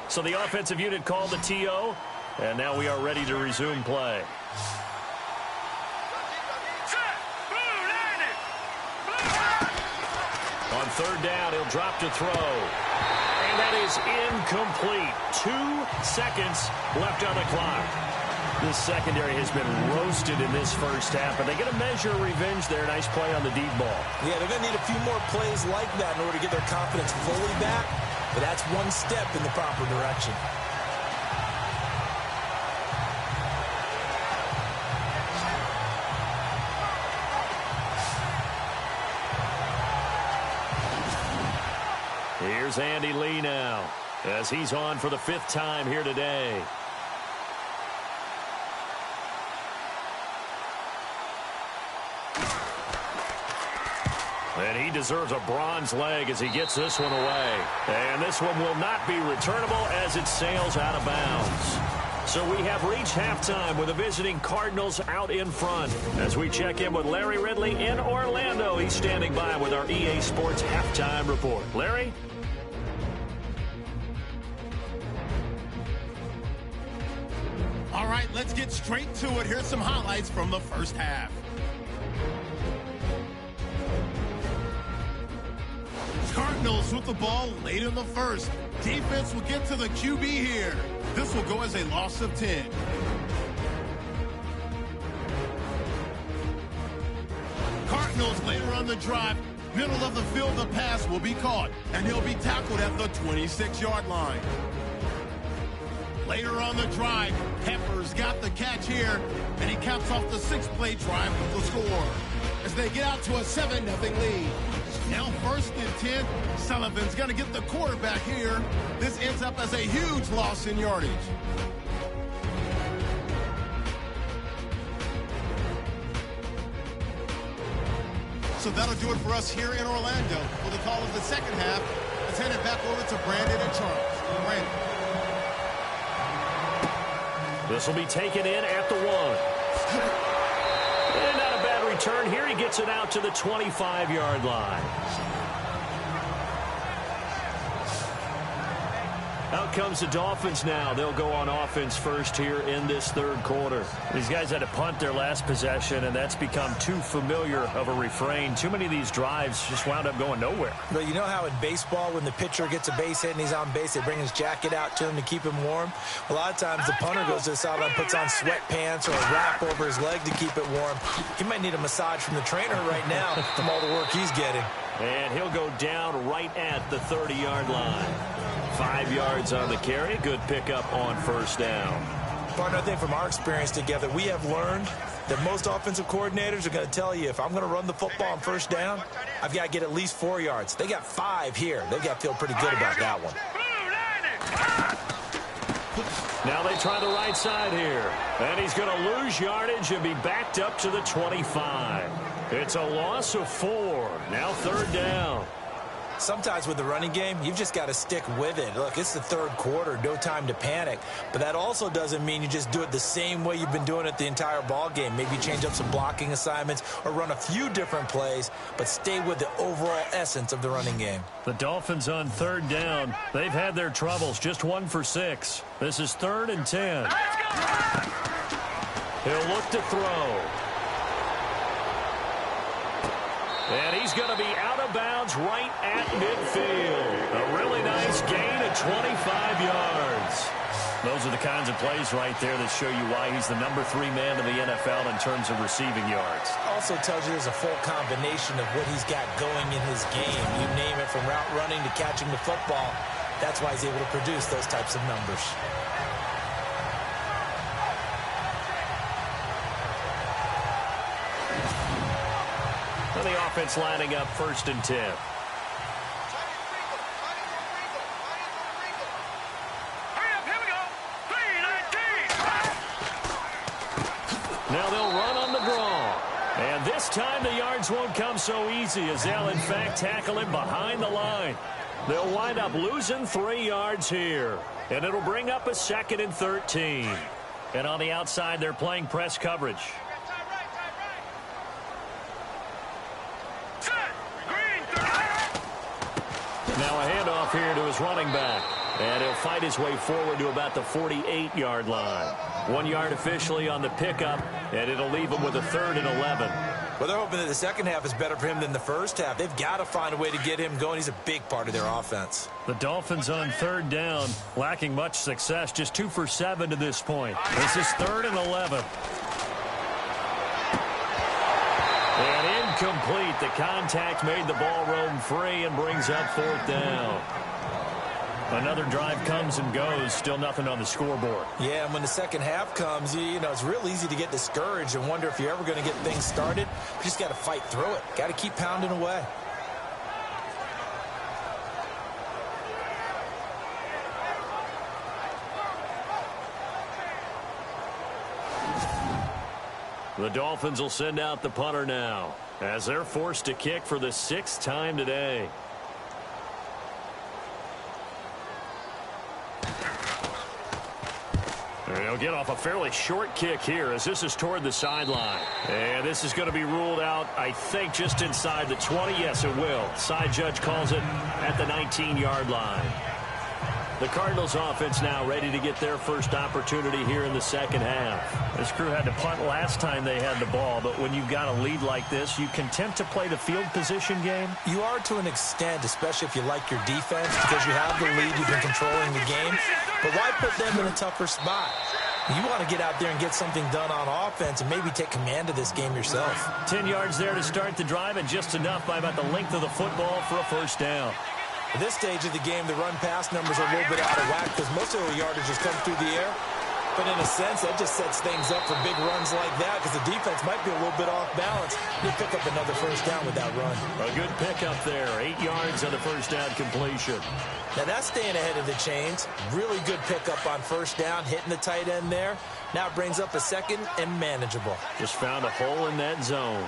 So the offensive unit called the TO, and now we are ready to resume play. On third down, he'll drop to throw. And that is incomplete. 2 seconds left on the clock. This secondary has been roasted in this first half, but they get a measure of revenge there. Nice play on the deep ball. Yeah, they're going to need a few more plays like that in order to get their confidence fully back, but that's one step in the proper direction. Here's Andy Lee now as he's on for the 5th time here today. And he deserves a bronze leg as he gets this one away. And this one will not be returnable as it sails out of bounds. So we have reached halftime with the visiting Cardinals out in front. As we check in with Larry Ridley in Orlando, he's standing by with our EA Sports halftime report. Larry? All right, let's get straight to it. Here's some highlights from the first half. Cardinals with the ball late in the first. Defense will get to the QB here. This will go as a loss of 10. Cardinals later on the drive. Middle of the field, the pass will be caught, and he'll be tackled at the 26-yard line. Later on the drive, Peppers got the catch here, and he caps off the 6-play drive with the score as they get out to a 7-0 lead. Now 1st and 10, Sullivan's going to get the quarterback here. This ends up as a huge loss in yardage. So that'll do it for us here in Orlando. For the call of the second half, let's hand it back over to Brandon and Charles. Brandon. This will be taken in at the 1. And not a bad return here. He gets it out to the 25-yard line. Out comes the Dolphins now. They'll go on offense first here in this third quarter. These guys had to punt their last possession, and that's become too familiar of a refrain. Too many of these drives just wound up going nowhere. But you know how in baseball, when the pitcher gets a base hit and he's on base, they bring his jacket out to him to keep him warm? A lot of times the punter goes to the sideline, puts on sweatpants or a wrap over his leg to keep it warm. He might need a massage from the trainer right now from all the work he's getting. And he'll go down right at the 30-yard line. 5 yards on the carry. Good pickup on first down. Partner, I think from our experience together, we have learned that most offensive coordinators are going to tell you, if I'm going to run the football on first down, I've got to get at least 4 yards. They got 5 here. They've got to feel pretty good about that one. Now they try the right side here. And he's going to lose yardage and be backed up to the 25. It's a loss of 4. Now 3rd down. Sometimes with the running game, you've just got to stick with it. Look, it's the third quarter, no time to panic. But that also doesn't mean you just do it the same way you've been doing it the entire ball game. Maybe change up some blocking assignments or run a few different plays, but stay with the overall essence of the running game. The Dolphins on 3rd down. They've had their troubles, just 1 for 6. This is 3rd and 10. He'll look to throw. And he's going to be out of bounds right at midfield. A really nice gain of 25 yards. Those are the kinds of plays right there that show you why he's the number 3 man in the NFL in terms of receiving yards. Also tells you there's a full combination of what he's got going in his game. You name it, from route running to catching the football. That's why he's able to produce those types of numbers. The offense lining up 1st and 10. Now they'll run on the draw. And this time the yards won't come so easy, as they'll in fact tackle him behind the line. They'll wind up losing 3 yards here. And it'll bring up a 2nd and 13. And on the outside, they're playing press coverage. Now a handoff here to his running back. And he'll fight his way forward to about the 48-yard line. 1 yard officially on the pickup, and it'll leave him with a 3rd and 11. Well, they're hoping that the second half is better for him than the first half. They've got to find a way to get him going. He's a big part of their offense. The Dolphins on 3rd down, lacking much success, just 2 for 7 to this point. This is 3rd and 11. And incomplete. The contact made the ball roam free and brings up 4th down. Another drive comes and goes. Still nothing on the scoreboard. Yeah, and when the second half comes, you know, it's real easy to get discouraged and wonder if you're ever going to get things started. You just got to fight through it. Got to keep pounding away. The Dolphins will send out the punter now, as they're forced to kick for the 6th time today. They'll get off a fairly short kick here as this is toward the sideline. And this is going to be ruled out, I think, just inside the 20. Yes, it will. Side judge calls it at the 19-yard line. The Cardinals offense now ready to get their first opportunity here in the second half. This crew had to punt last time they had the ball, but when you've got a lead like this, you content to play the field position game? You are to an extent, especially if you like your defense, because you have the lead, you've been controlling the game. But why put them in a tougher spot? You want to get out there and get something done on offense and maybe take command of this game yourself. 10 yards there to start the drive, and just enough by about the length of the football for a first down. At this stage of the game, the run-pass numbers are a little bit out of whack because most of the yardage has come through the air. But in a sense, that just sets things up for big runs like that because the defense might be a little bit off balance. They pick up another first down with that run. A good pickup there. 8 yards on the first down completion. Now that's staying ahead of the chains. Really good pickup on first down, hitting the tight end there. Now it brings up a second and manageable. Just found a hole in that zone.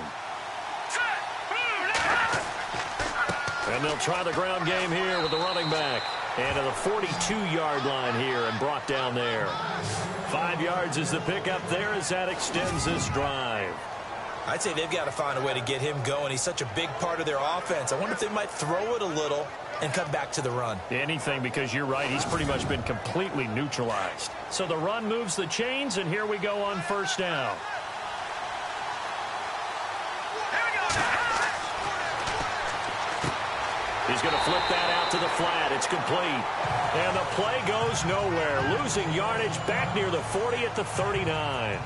And they'll try the ground game here with the running back. And to the 42-yard line here and brought down there. 5 yards is the pickup there as that extends this drive. I'd say they've got to find a way to get him going. He's such a big part of their offense. I wonder if they might throw it a little and come back to the run. Anything, because you're right, he's pretty much been completely neutralized. So the run moves the chains, and here we go on first down. He's going to flip that out to the flat. It's complete. And the play goes nowhere. Losing yardage back near the 40 at the 39.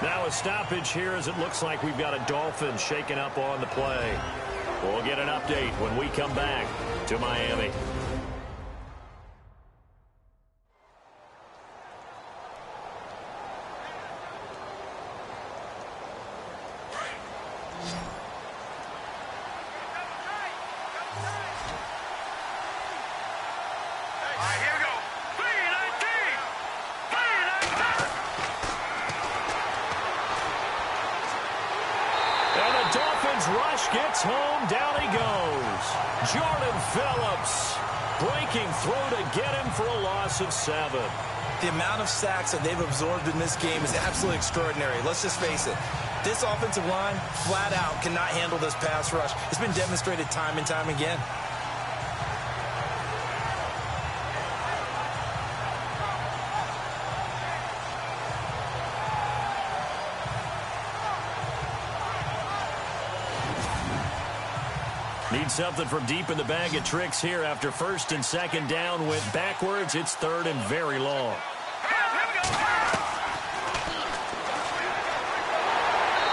Now a stoppage here as it looks like we've got a Dolphin shaking up on the play. We'll get an update when we come back to Miami. Rush gets home, down he goes. Jordan Phillips breaking through to get him for a loss of 7. The amount of sacks that they've absorbed in this game is absolutely extraordinary. Let's just face it. This offensive line, flat out, cannot handle this pass rush. It's been demonstrated time and time again. Need something from deep in the bag of tricks here after first and second down went backwards. It's third and very long.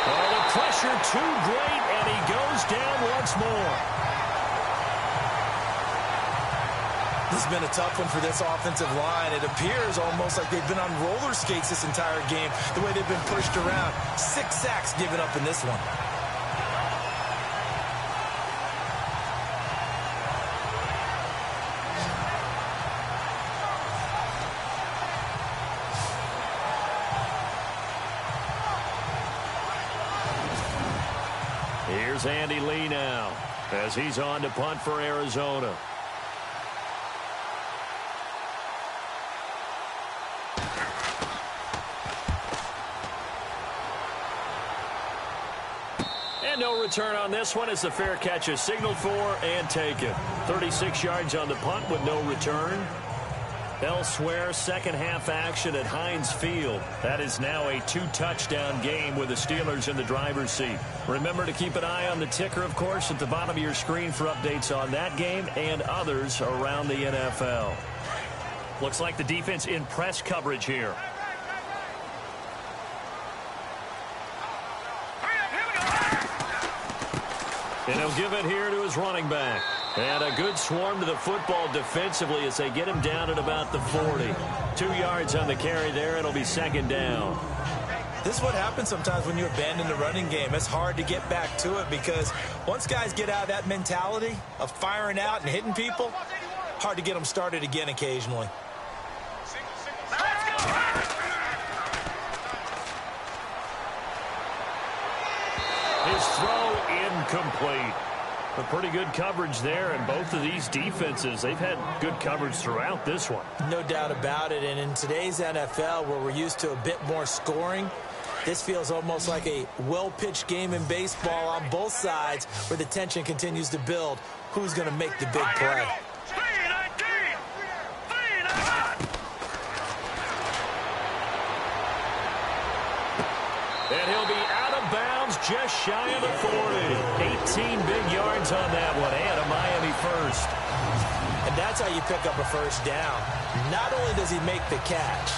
Oh, the pressure too great, and he goes down once more. This has been a tough one for this offensive line. It appears almost like they've been on roller skates this entire game, the way they've been pushed around. 6 sacks given up in this one. Here's Andy Lee now as he's on to punt for Arizona. And no return on this one as the fair catch is signaled for and taken. 36 yards on the punt with no return. Elsewhere, second half action at Heinz Field. That is now a 2-touchdown game with the Steelers in the driver's seat. Remember to keep an eye on the ticker, of course, at the bottom of your screen for updates on that game and others around the NFL. Looks like the defense in press coverage here. And he'll give it here to his running back. And a good swarm to the football defensively as they get him down at about the 40. 2 yards on the carry there. It'll be second down. This is what happens sometimes when you abandon the running game. It's hard to get back to it because once guys get out of that mentality of firing out and hitting people, hard to get them started again occasionally. His throw incomplete. A pretty good coverage there, and both of these defenses, they've had good coverage throughout this one. No doubt about it, and in today's NFL, where we're used to a bit more scoring, this feels almost like a well-pitched game in baseball on both sides where the tension continues to build. Who's going to make the big play? And he'll be out of bounds just shy of the 40. 18 big yards on that one, and a Miami first. And that's how you pick up a first down. Not only does he make the catch,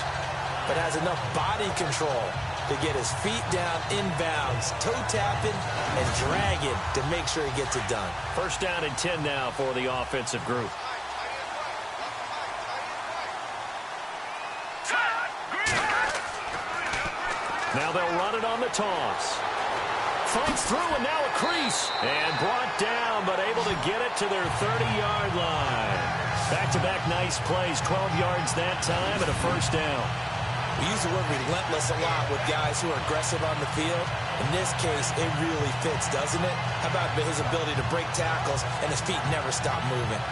but has enough body control to get his feet down inbounds, toe tapping and dragging to make sure he gets it done. First down and 10 now for the offensive group. Now they'll run it on the toss. Fights through and now a crease. And brought down, but able to get it to their 30-yard line. Back-to-back nice plays, 12 yards that time and a first down. We use the word relentless a lot with guys who are aggressive on the field. In this case, it really fits, doesn't it? How about his ability to break tackles and his feet never stop moving?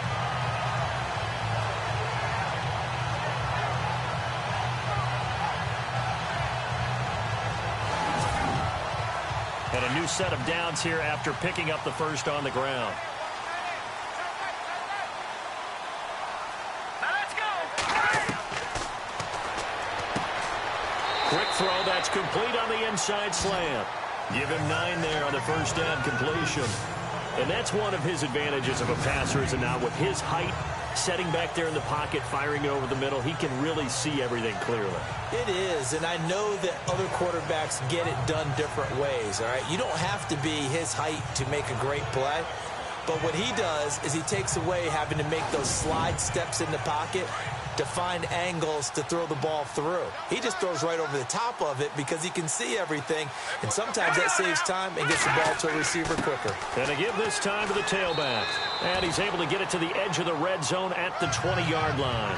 And a new set of downs here after picking up the first on the ground. Quick throw, that's complete on the inside slant. Give him 9 there on the first down completion. And that's one of his advantages of a passer, is now with his height, setting back there in the pocket, firing over the middle, he can really see everything clearly. It is, and I know that other quarterbacks get it done different ways, all right? You don't have to be his height to make a great play, but what he does is he takes away having to make those slide steps in the pocket to find angles to throw the ball through. He just throws right over the top of it because he can see everything, and sometimes that saves time and gets the ball to a receiver quicker. And to give this time to the tailback. And he's able to get it to the edge of the red zone at the 20-yard line.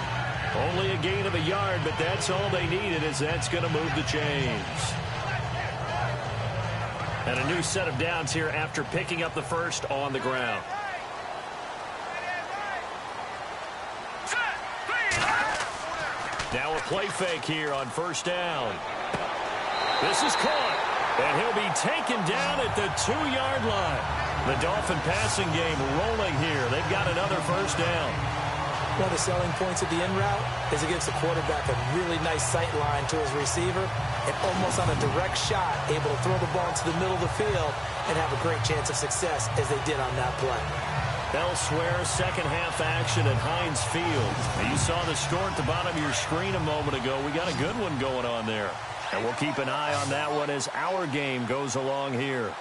Only a gain of a yard, but that's all they needed, as that's going to move the chains. And a new set of downs here after picking up the first on the ground. Now a play fake here on first down. This is caught, and he'll be taken down at the 2-yard line. The Dolphin passing game rolling here. They've got another first down. One of the selling points of the in route is it gives the quarterback a really nice sight line to his receiver and almost on a direct shot able to throw the ball into the middle of the field and have a great chance of success as they did on that play. Elsewhere, second half action at Heinz Field. Now, you saw the score at the bottom of your screen a moment ago. We got a good one going on there. And we'll keep an eye on that one as our game goes along here.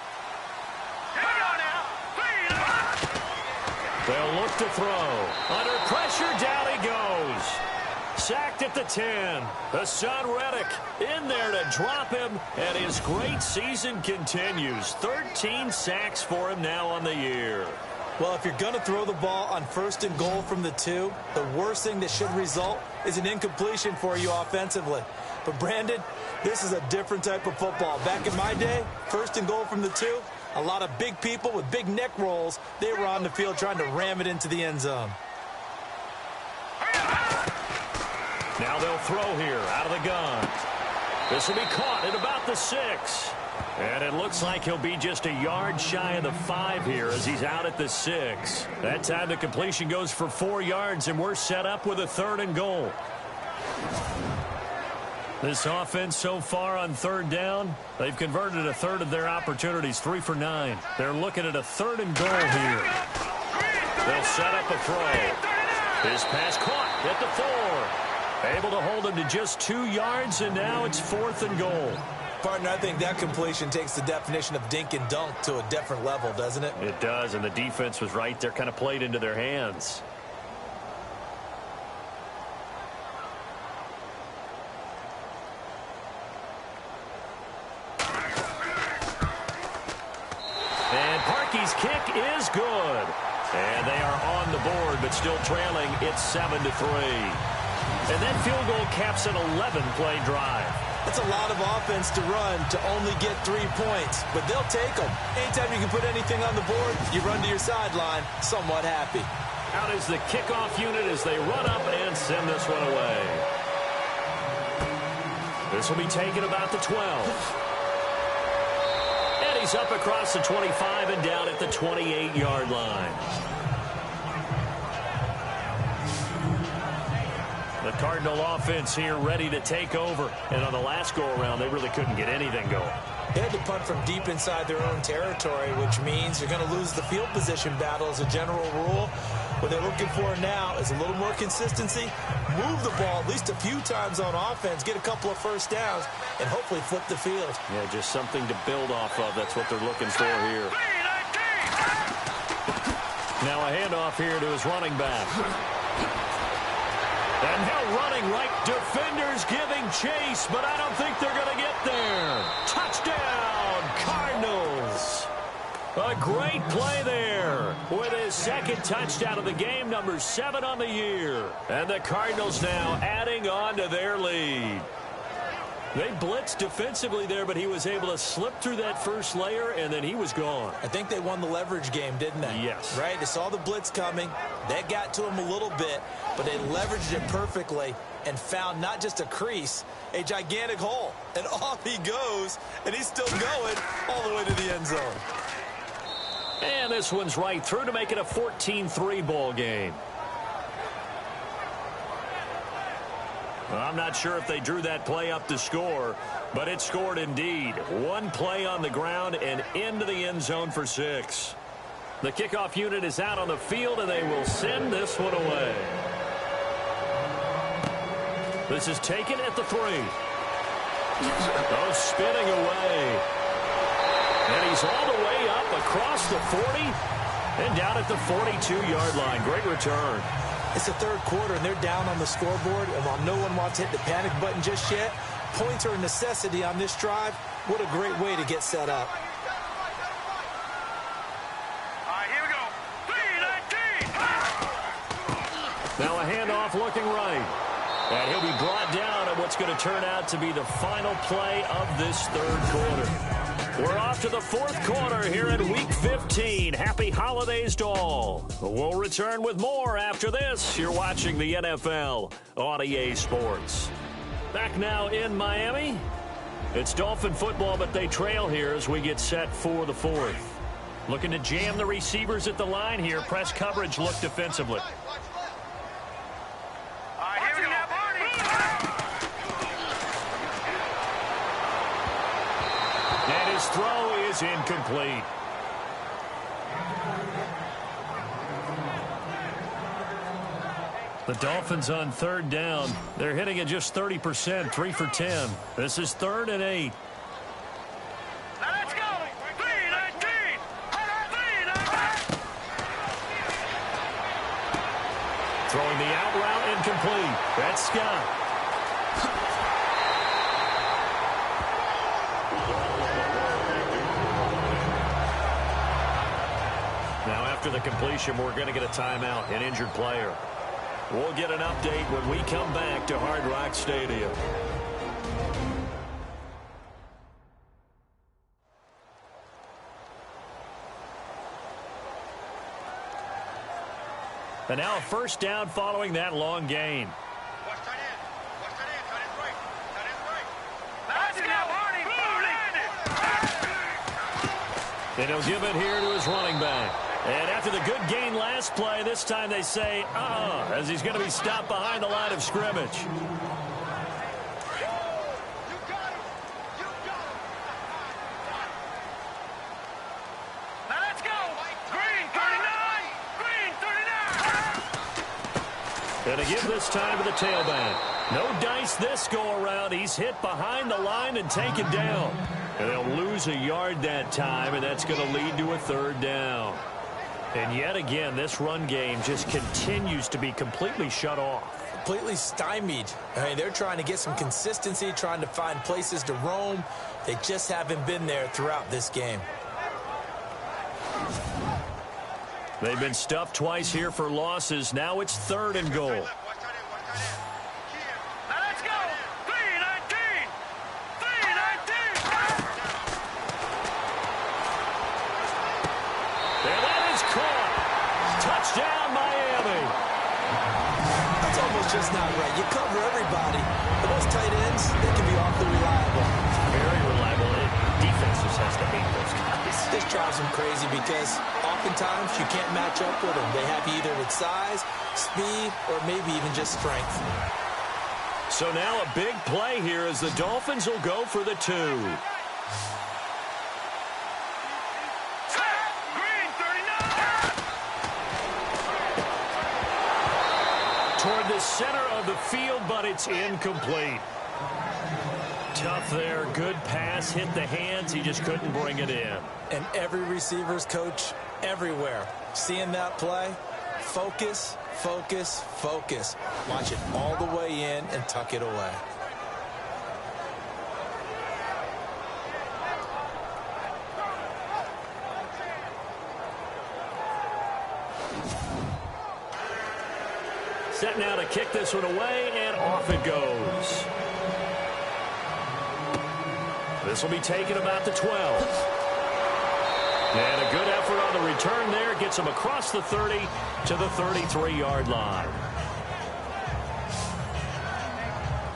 They'll look to throw. Under pressure, down he goes. Sacked at the 10. Hassan Reddick in there to drop him, and his great season continues. 13 sacks for him now on the year. Well, if you're going to throw the ball on first and goal from the 2, the worst thing that should result is an incompletion for you offensively. But, Brandon, this is a different type of football. Back in my day, first and goal from the 2, a lot of big people with big neck rolls, they were on the field trying to ram it into the end zone. Now they'll throw here out of the gun. This will be caught at about the 6. And it looks like he'll be just a yard shy of the 5 here as he's out at the 6. That time the completion goes for 4 yards, and we're set up with a 3rd and goal. This offense so far on 3rd down, they've converted a third of their opportunities, 3 for 9. They're looking at a 3rd and goal here. They'll set up a throw. His pass caught at the 4. Able to hold him to just 2 yards, and now it's 4th and goal. Partner, I think that completion takes the definition of dink and dunk to a different level, doesn't it? It does, and the defense was right there, kind of played into their hands. And Parkey's kick is good. And they are on the board, but still trailing. It's 7-3. And that field goal caps an 11-play drive. That's a lot of offense to run to only get 3 points, but they'll take them. Anytime you can put anything on the board, you run to your sideline somewhat happy. Out is the kickoff unit as they run up and send this one away. This will be taken about the 12. And he's up across the 25 and down at the 28-yard line. The Cardinal offense here ready to take over. And on the last go-around, they really couldn't get anything going. They had to punt from deep inside their own territory, which means you're going to lose the field position battle as a general rule. What they're looking for now is a little more consistency, move the ball at least a few times on offense, get a couple of first downs, and hopefully flip the field. Yeah, just something to build off of. That's what they're looking for here. Now a handoff here to his running back. And now running right, defenders giving chase, but I don't think they're going to get there. Touchdown, Cardinals. A great play there with his second touchdown of the game, number 7 on the year. And the Cardinals now adding on to their lead. They blitzed defensively there, but he was able to slip through that first layer, and then he was gone. I think they won the leverage game, didn't they? Yes. Right? They saw the blitz coming. That got to him a little bit, but they leveraged it perfectly and found not just a crease, a gigantic hole. And off he goes, and he's still going all the way to the end zone. And this one's right through to make it a 14-3 ball game. I'm not sure if they drew that play up to score, but it scored indeed. One play on the ground and into the end zone for 6. The kickoff unit is out on the field, and they will send this one away. This is taken at the 3. Oh, spinning away. And he's all the way up across the 40 and down at the 42-yard line. Great return. It's the third quarter, and they're down on the scoreboard. And while no one wants to hit the panic button just yet, points are a necessity on this drive. What a great way to get set up. All right, here we go. 3-19. Now a handoff looking right. And he'll be brought down at what's going to turn out to be the final play of this third quarter. We're off to the fourth quarter here in Week 15. Happy holidays to all. We'll return with more after this. You're watching the NFL on EA Sports. Back now in Miami. It's Dolphin football, but they trail here as we get set for the fourth. Looking to jam the receivers at the line here. Press coverage look defensively. All right, here we go. And his throw is incomplete. The Dolphins on third down. They're hitting at just 30%, 3 for 10. This is 3rd and 8. Now let's go. 3-19. 3-19. Throwing the out route incomplete. That's Scott. Now after the completion, we're going to get a timeout, an injured player. We'll get an update when we come back to Hard Rock Stadium. And now a first down following that long gain. Watch tight end. Watch tight end. Tight end's right. Tight end's right. Let's go, Hardy. And he'll give it here to his running back. And after the good gain last play, this time they say, as he's going to be stopped behind the line of scrimmage. You got him. You got him. Now let's go. Green 39. Green 39. And to give this time to the tailback. No dice this go-around. He's hit behind the line and taken down. And they'll lose a yard that time, and that's going to lead to a third down. And yet again, this run game just continues to be completely shut off. Completely stymied. I mean, they're trying to get some consistency, trying to find places to roam. They just haven't been there throughout this game. They've been stuffed twice here for losses. Now it's 3rd and goal. Now let's go. 3-19. Touchdown, Miami. That's almost just not right. You cover everybody, but those tight ends, they can be awfully reliable. Very reliable. Defense just has to hate those guys. This drives them crazy because oftentimes you can't match up with them. They have you either with size, speed, or maybe even just strength. So now a big play here as the Dolphins will go for the 2. Toward the center of the field, but it's incomplete. Tough there. Good pass. Hit the hands. He just couldn't bring it in. And every receiver's coach everywhere. Seeing that play, focus, focus, focus. Watch it all the way in and tuck it away. Set now to kick this one away, and off it goes. This will be taken about the 12. And a good effort on the return there. Gets him across the 30 to the 33-yard line.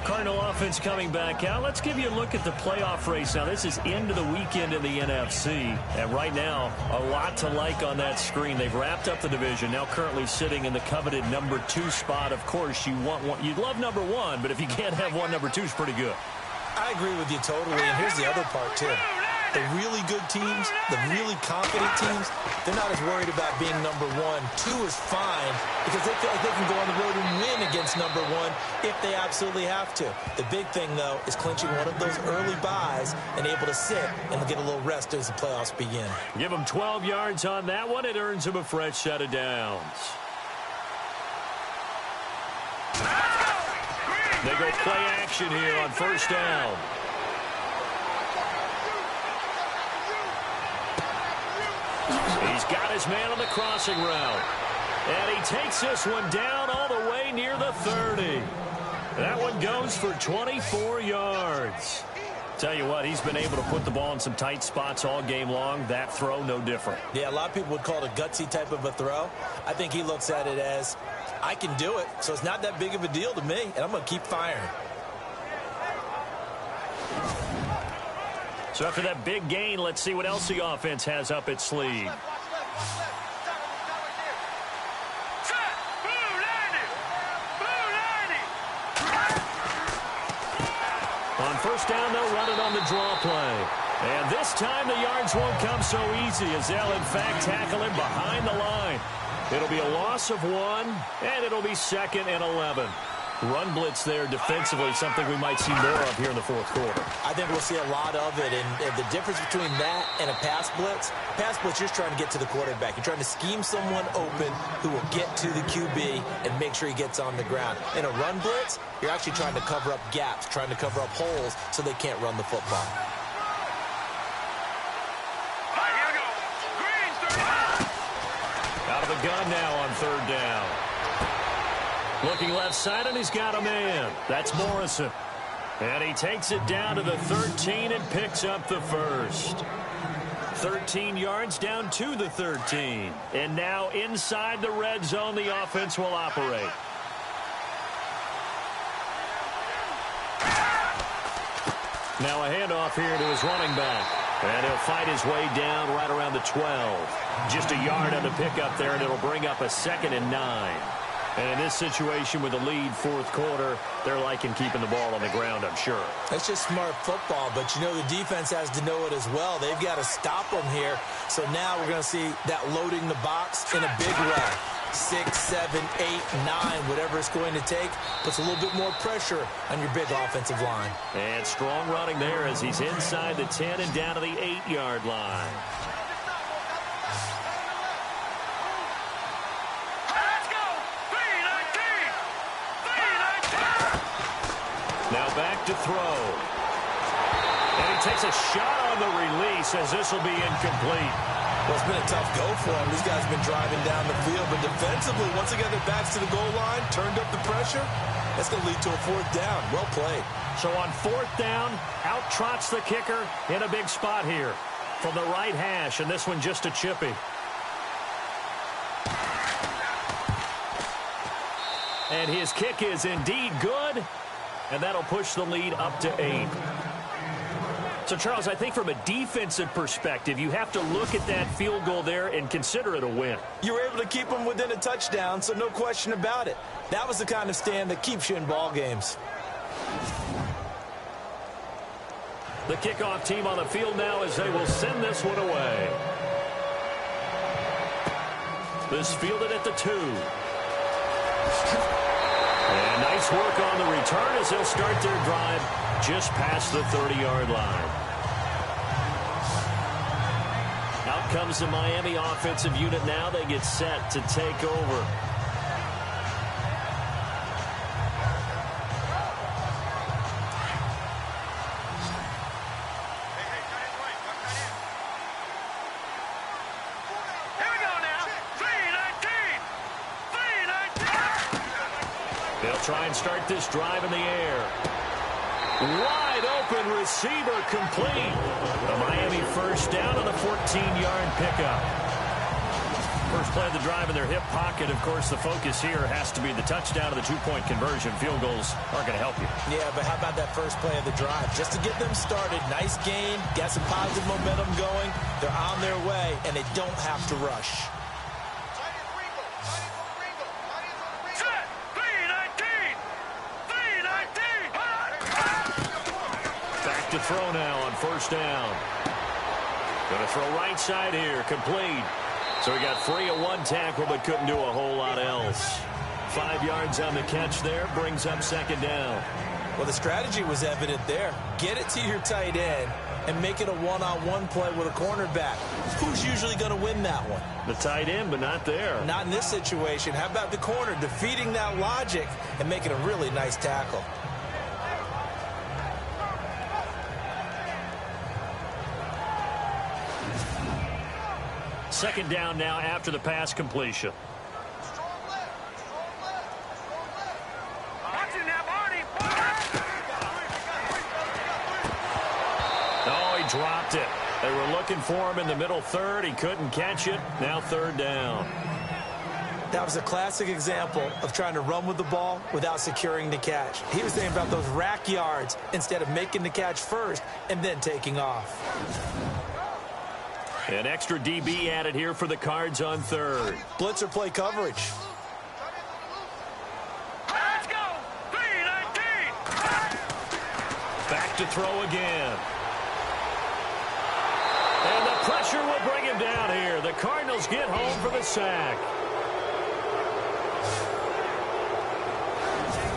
Cardinal offense coming back out. Let's give you a look at the playoff race. Now, this is into the weekend in the NFC. And right now, a lot to like on that screen. They've wrapped up the division. Now currently sitting in the coveted number 2 spot. Of course, you want one. You'd love number 1, but if you can't have one, number 2 is pretty good. I agree with you totally, and here's the other part, too. The really good teams, the really confident teams, they're not as worried about being number 1. 2 is fine because they feel like they can go on the road and win against number 1 if they absolutely have to. The big thing, though, is clinching one of those early buys and able to sit and get a little rest as the playoffs begin. Give them 12 yards on that one. It earns them a fresh set of downs. They go play action here on first down. He's got his man on the crossing route. And he takes this one down all the way near the 30. That one goes for 24 yards. Tell you what, he's been able to put the ball in some tight spots all game long. That throw, no different. Yeah, a lot of people would call it a gutsy type of a throw. I think he looks at it as, I can do it, so it's not that big of a deal to me, and I'm going to keep firing. So after that big gain, let's see what else the offense has up its sleeve. On first down, they'll run it on the draw play. And this time the yards won't come so easy as they'll, in fact, tackle him behind the line. It'll be a loss of 1, and it'll be 2nd and 11. Run blitz there defensively, something we might see more of here in the fourth quarter. I think we'll see a lot of it, and the difference between that and a pass blitz, you're just trying to get to the quarterback. You're trying to scheme someone open who will get to the QB and make sure he gets on the ground. In a run blitz, you're actually trying to cover up gaps, trying to cover up holes so they can't run the football. Out of the gun now on third down. Looking left side, and he's got a man. That's Morrison. And he takes it down to the 13 and picks up the first. 13 yards down to the 13. And now inside the red zone, the offense will operate. Now a handoff here to his running back. And he'll fight his way down right around the 12. Just a yard on the pickup there, and it'll bring up a 2nd and 9. And in this situation with the lead fourth quarter, they're liking keeping the ball on the ground, I'm sure. That's just smart football, but you know the defense has to know it as well. They've got to stop them here. So now we're going to see that loading the box in a big way. 6, 7, 8, 9, whatever it's going to take, puts a little bit more pressure on your big offensive line. And strong running there as he's inside the 10 and down to the 8-yard line. Now back to throw. And he takes a shot on the release as this will be incomplete. Well, it's been a tough go for him. These guys have been driving down the field, but defensively, once they get their backs to the goal line, turned up the pressure, that's going to lead to a fourth down. Well played. So on fourth down, out trots the kicker in a big spot here from the right hash, and this one just a chippy. And his kick is indeed good, and that'll push the lead up to 8. So, Charles, I think from a defensive perspective, you have to look at that field goal there and consider it a win. You were able to keep them within a touchdown, so no question about it. That was the kind of stand that keeps you in ball games. The kickoff team on the field now as they will send this one away. This fielded at the 2. And nice work on the return as they'll start their drive just past the 30-yard line. Out comes the Miami offensive unit now. They get set to take over. They'll try and start this drive in the air. Wide open receiver complete. The Miami first down on the 14-yard pickup. First play of the drive in their hip pocket. Of course, the focus here has to be the touchdown of the two-point conversion. Field goals aren't going to help you. Yeah, but how about that first play of the drive? Just to get them started, nice gain, got some positive momentum going. They're on their way, and they don't have to rush. To throw now on first down. Going to throw right side here, complete. So he got free of one tackle but couldn't do a whole lot else. 5 yards on the catch there, brings up second down. Well, the strategy was evident there. Get it to your tight end and make it a one-on-one play with a cornerback. Who's usually going to win that one? The tight end, but not there. Not in this situation. How about the corner defeating that logic and making a really nice tackle? Second down now after the pass completion. Oh, he dropped it. They were looking for him in the middle third. He couldn't catch it. Now third down. That was a classic example of trying to run with the ball without securing the catch. He was thinking about those rack yards instead of making the catch first and then taking off. An extra DB added here for the Cards on third. Blitzer play coverage. Let's go! 3-19! Back to throw again. And the pressure will bring him down here. The Cardinals get home for the sack.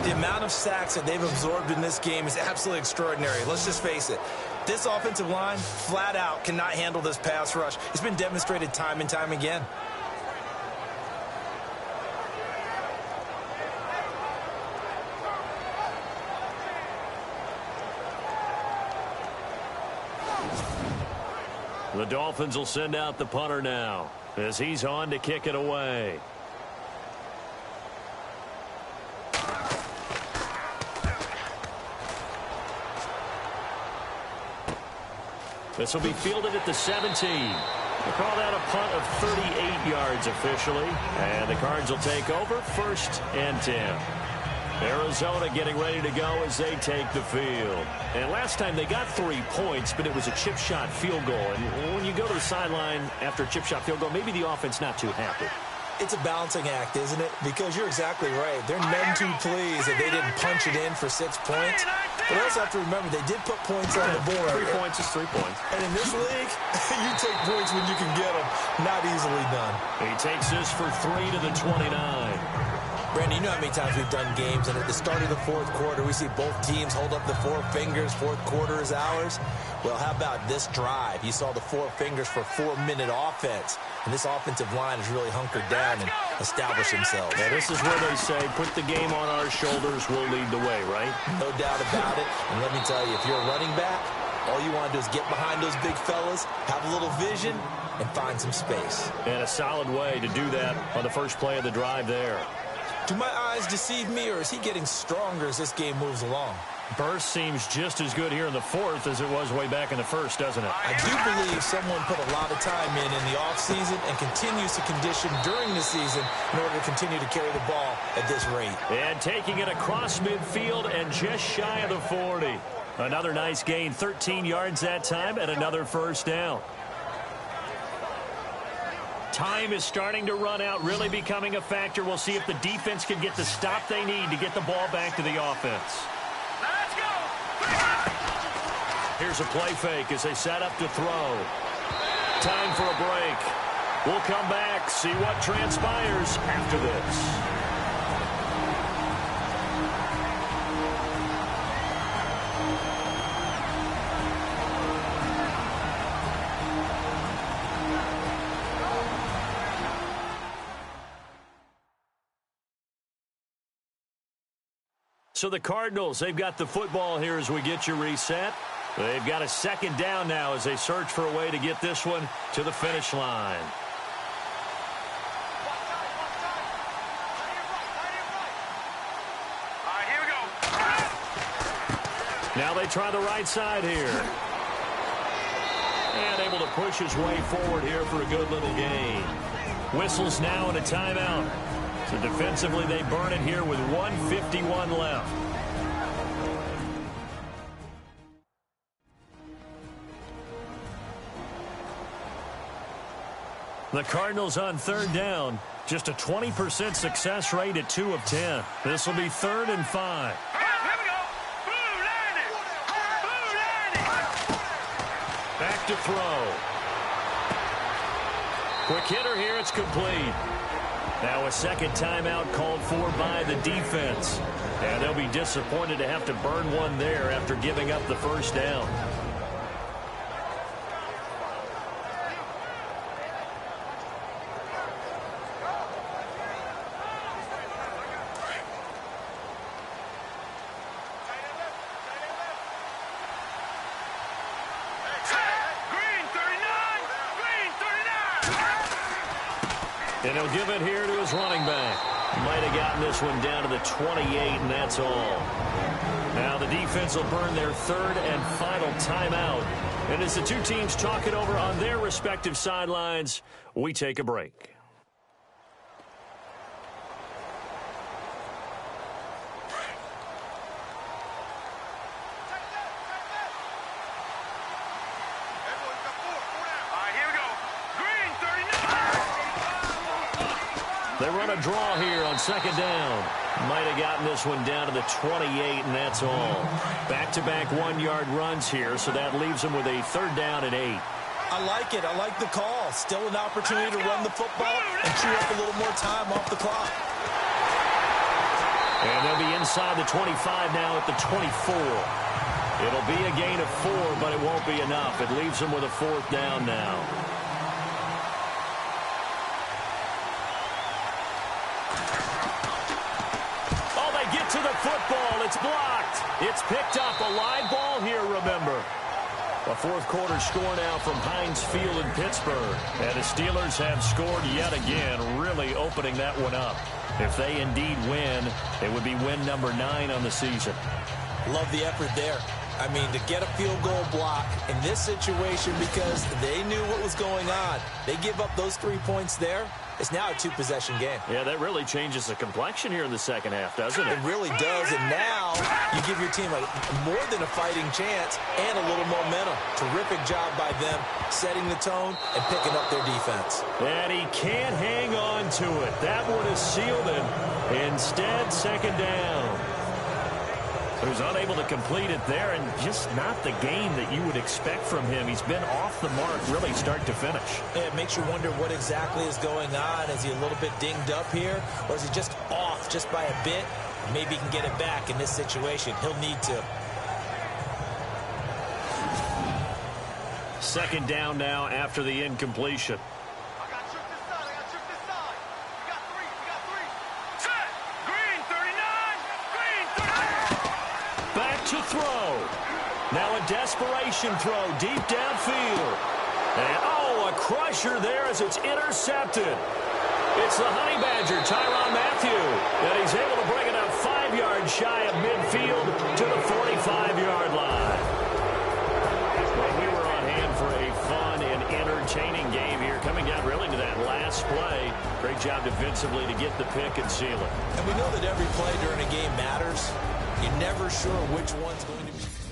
The amount of sacks that they've absorbed in this game is absolutely extraordinary. Let's just face it. This offensive line, flat out, cannot handle this pass rush. It's been demonstrated time and time again. The Dolphins will send out the punter now as he's on to kick it away. This will be fielded at the 17. We'll call that a punt of 38 yards officially. And the Cards will take over, 1st and 10. Arizona getting ready to go as they take the field. And last time they got 3 points, but it was a chip shot field goal. And when you go to the sideline after a chip shot field goal, maybe the offense not too happy. It's a balancing act, isn't it? Because you're exactly right. They're none too pleased that they didn't punch it in for 6 points. But also have to remember, they did put points on the board. 3 points is 3 points. And in this league, you take points when you can get them. Not easily done. He takes this for 3 to the 29. Brandon, you know how many times we've done games, and at the start of the 4th quarter, we see both teams hold up the 4 fingers, 4th quarter is ours. Well, how about this drive? You saw the 4 fingers for 4-minute offense, and this offensive line has really hunkered down and established themselves. Yeah, this is where they say, put the game on our shoulders, we'll lead the way, right? No doubt about it, and let me tell you, if you're a running back, all you want to do is get behind those big fellas, have a little vision, and find some space. And a solid way to do that on the first play of the drive there. Do my eyes deceive me, or is he getting stronger as this game moves along? Burst seems just as good here in the fourth as it was way back in the first, doesn't it? I do believe someone put a lot of time in the offseason and continues to condition during the season in order to continue to carry the ball at this rate. And taking it across midfield and just shy of the 40. Another nice gain, 13 yards that time, and another first down. Time is starting to run out, really becoming a factor. We'll see if the defense can get the stop they need to get the ball back to the offense. Let's go! Here's a play fake as they set up to throw. Time for a break. We'll come back, see what transpires after this. So the Cardinals, they've got the football here as we get you reset. They've got a second down now as they search for a way to get this one to the finish line. All right, here we go. Now they try the right side here. And able to push his way forward here for a good little gain. Whistles now and a timeout. So defensively, they burn it here with 1:51 left. The Cardinals on third down. Just a 20% success rate at 2 of 10. This will be 3rd and 5. Here we go. Blue landing. Blue landing. Back to throw. Quick hitter here. It's complete. Now a second timeout called for by the defense. And they'll be disappointed to have to burn one there after giving up the first down. And he'll give it here to his running back. Might have gotten this one down to the 28, and that's all. Now the defense will burn their 3rd and final timeout. And as the two teams talk it over on their respective sidelines, we take a break. They run a draw here on second down. Might have gotten this one down to the 28, and that's all. Back-to-back 1-yard runs here, so that leaves them with a 3rd down and 8. I like it. I like the call. Still an opportunity to run the football and chew up a little more time off the clock. And they'll be inside the 25 now at the 24. It'll be a gain of 4, but it won't be enough. It leaves them with a 4th down now. To the football. It's blocked. It's picked up. A live ball here, remember. A fourth quarter score now from Heinz Field in Pittsburgh. And the Steelers have scored yet again, really opening that one up. If they indeed win, it would be win number 9 on the season. Love the effort there. I mean, to get a field goal block in this situation because they knew what was going on. They give up those 3 points there. It's now a 2-possession game. Yeah, that really changes the complexion here in the second half, doesn't it? It really does, and now you give your team more than a fighting chance and a little momentum. Terrific job by them setting the tone and picking up their defense. And he can't hang on to it. That would have sealed him. Instead, second down. He was unable to complete it there, and just not the game that you would expect from him. He's been off the mark really start to finish. Yeah, it makes you wonder what exactly is going on. Is he a little bit dinged up here, or is he just off just by a bit? Maybe he can get it back in this situation. He'll need to. Second down now after the incompletion. To throw. Now a desperation throw deep downfield. And, oh, a crusher there as it's intercepted. It's the Honey Badger, Tyrann Mathieu, and he's able to bring it up 5 yards shy of midfield to the 45-yard line. Well, we were on hand for a fun and entertaining game here, coming down really to that last play. Great job defensively to get the pick and seal it. And we know that every play during a game matters. You're never sure which one's going to be.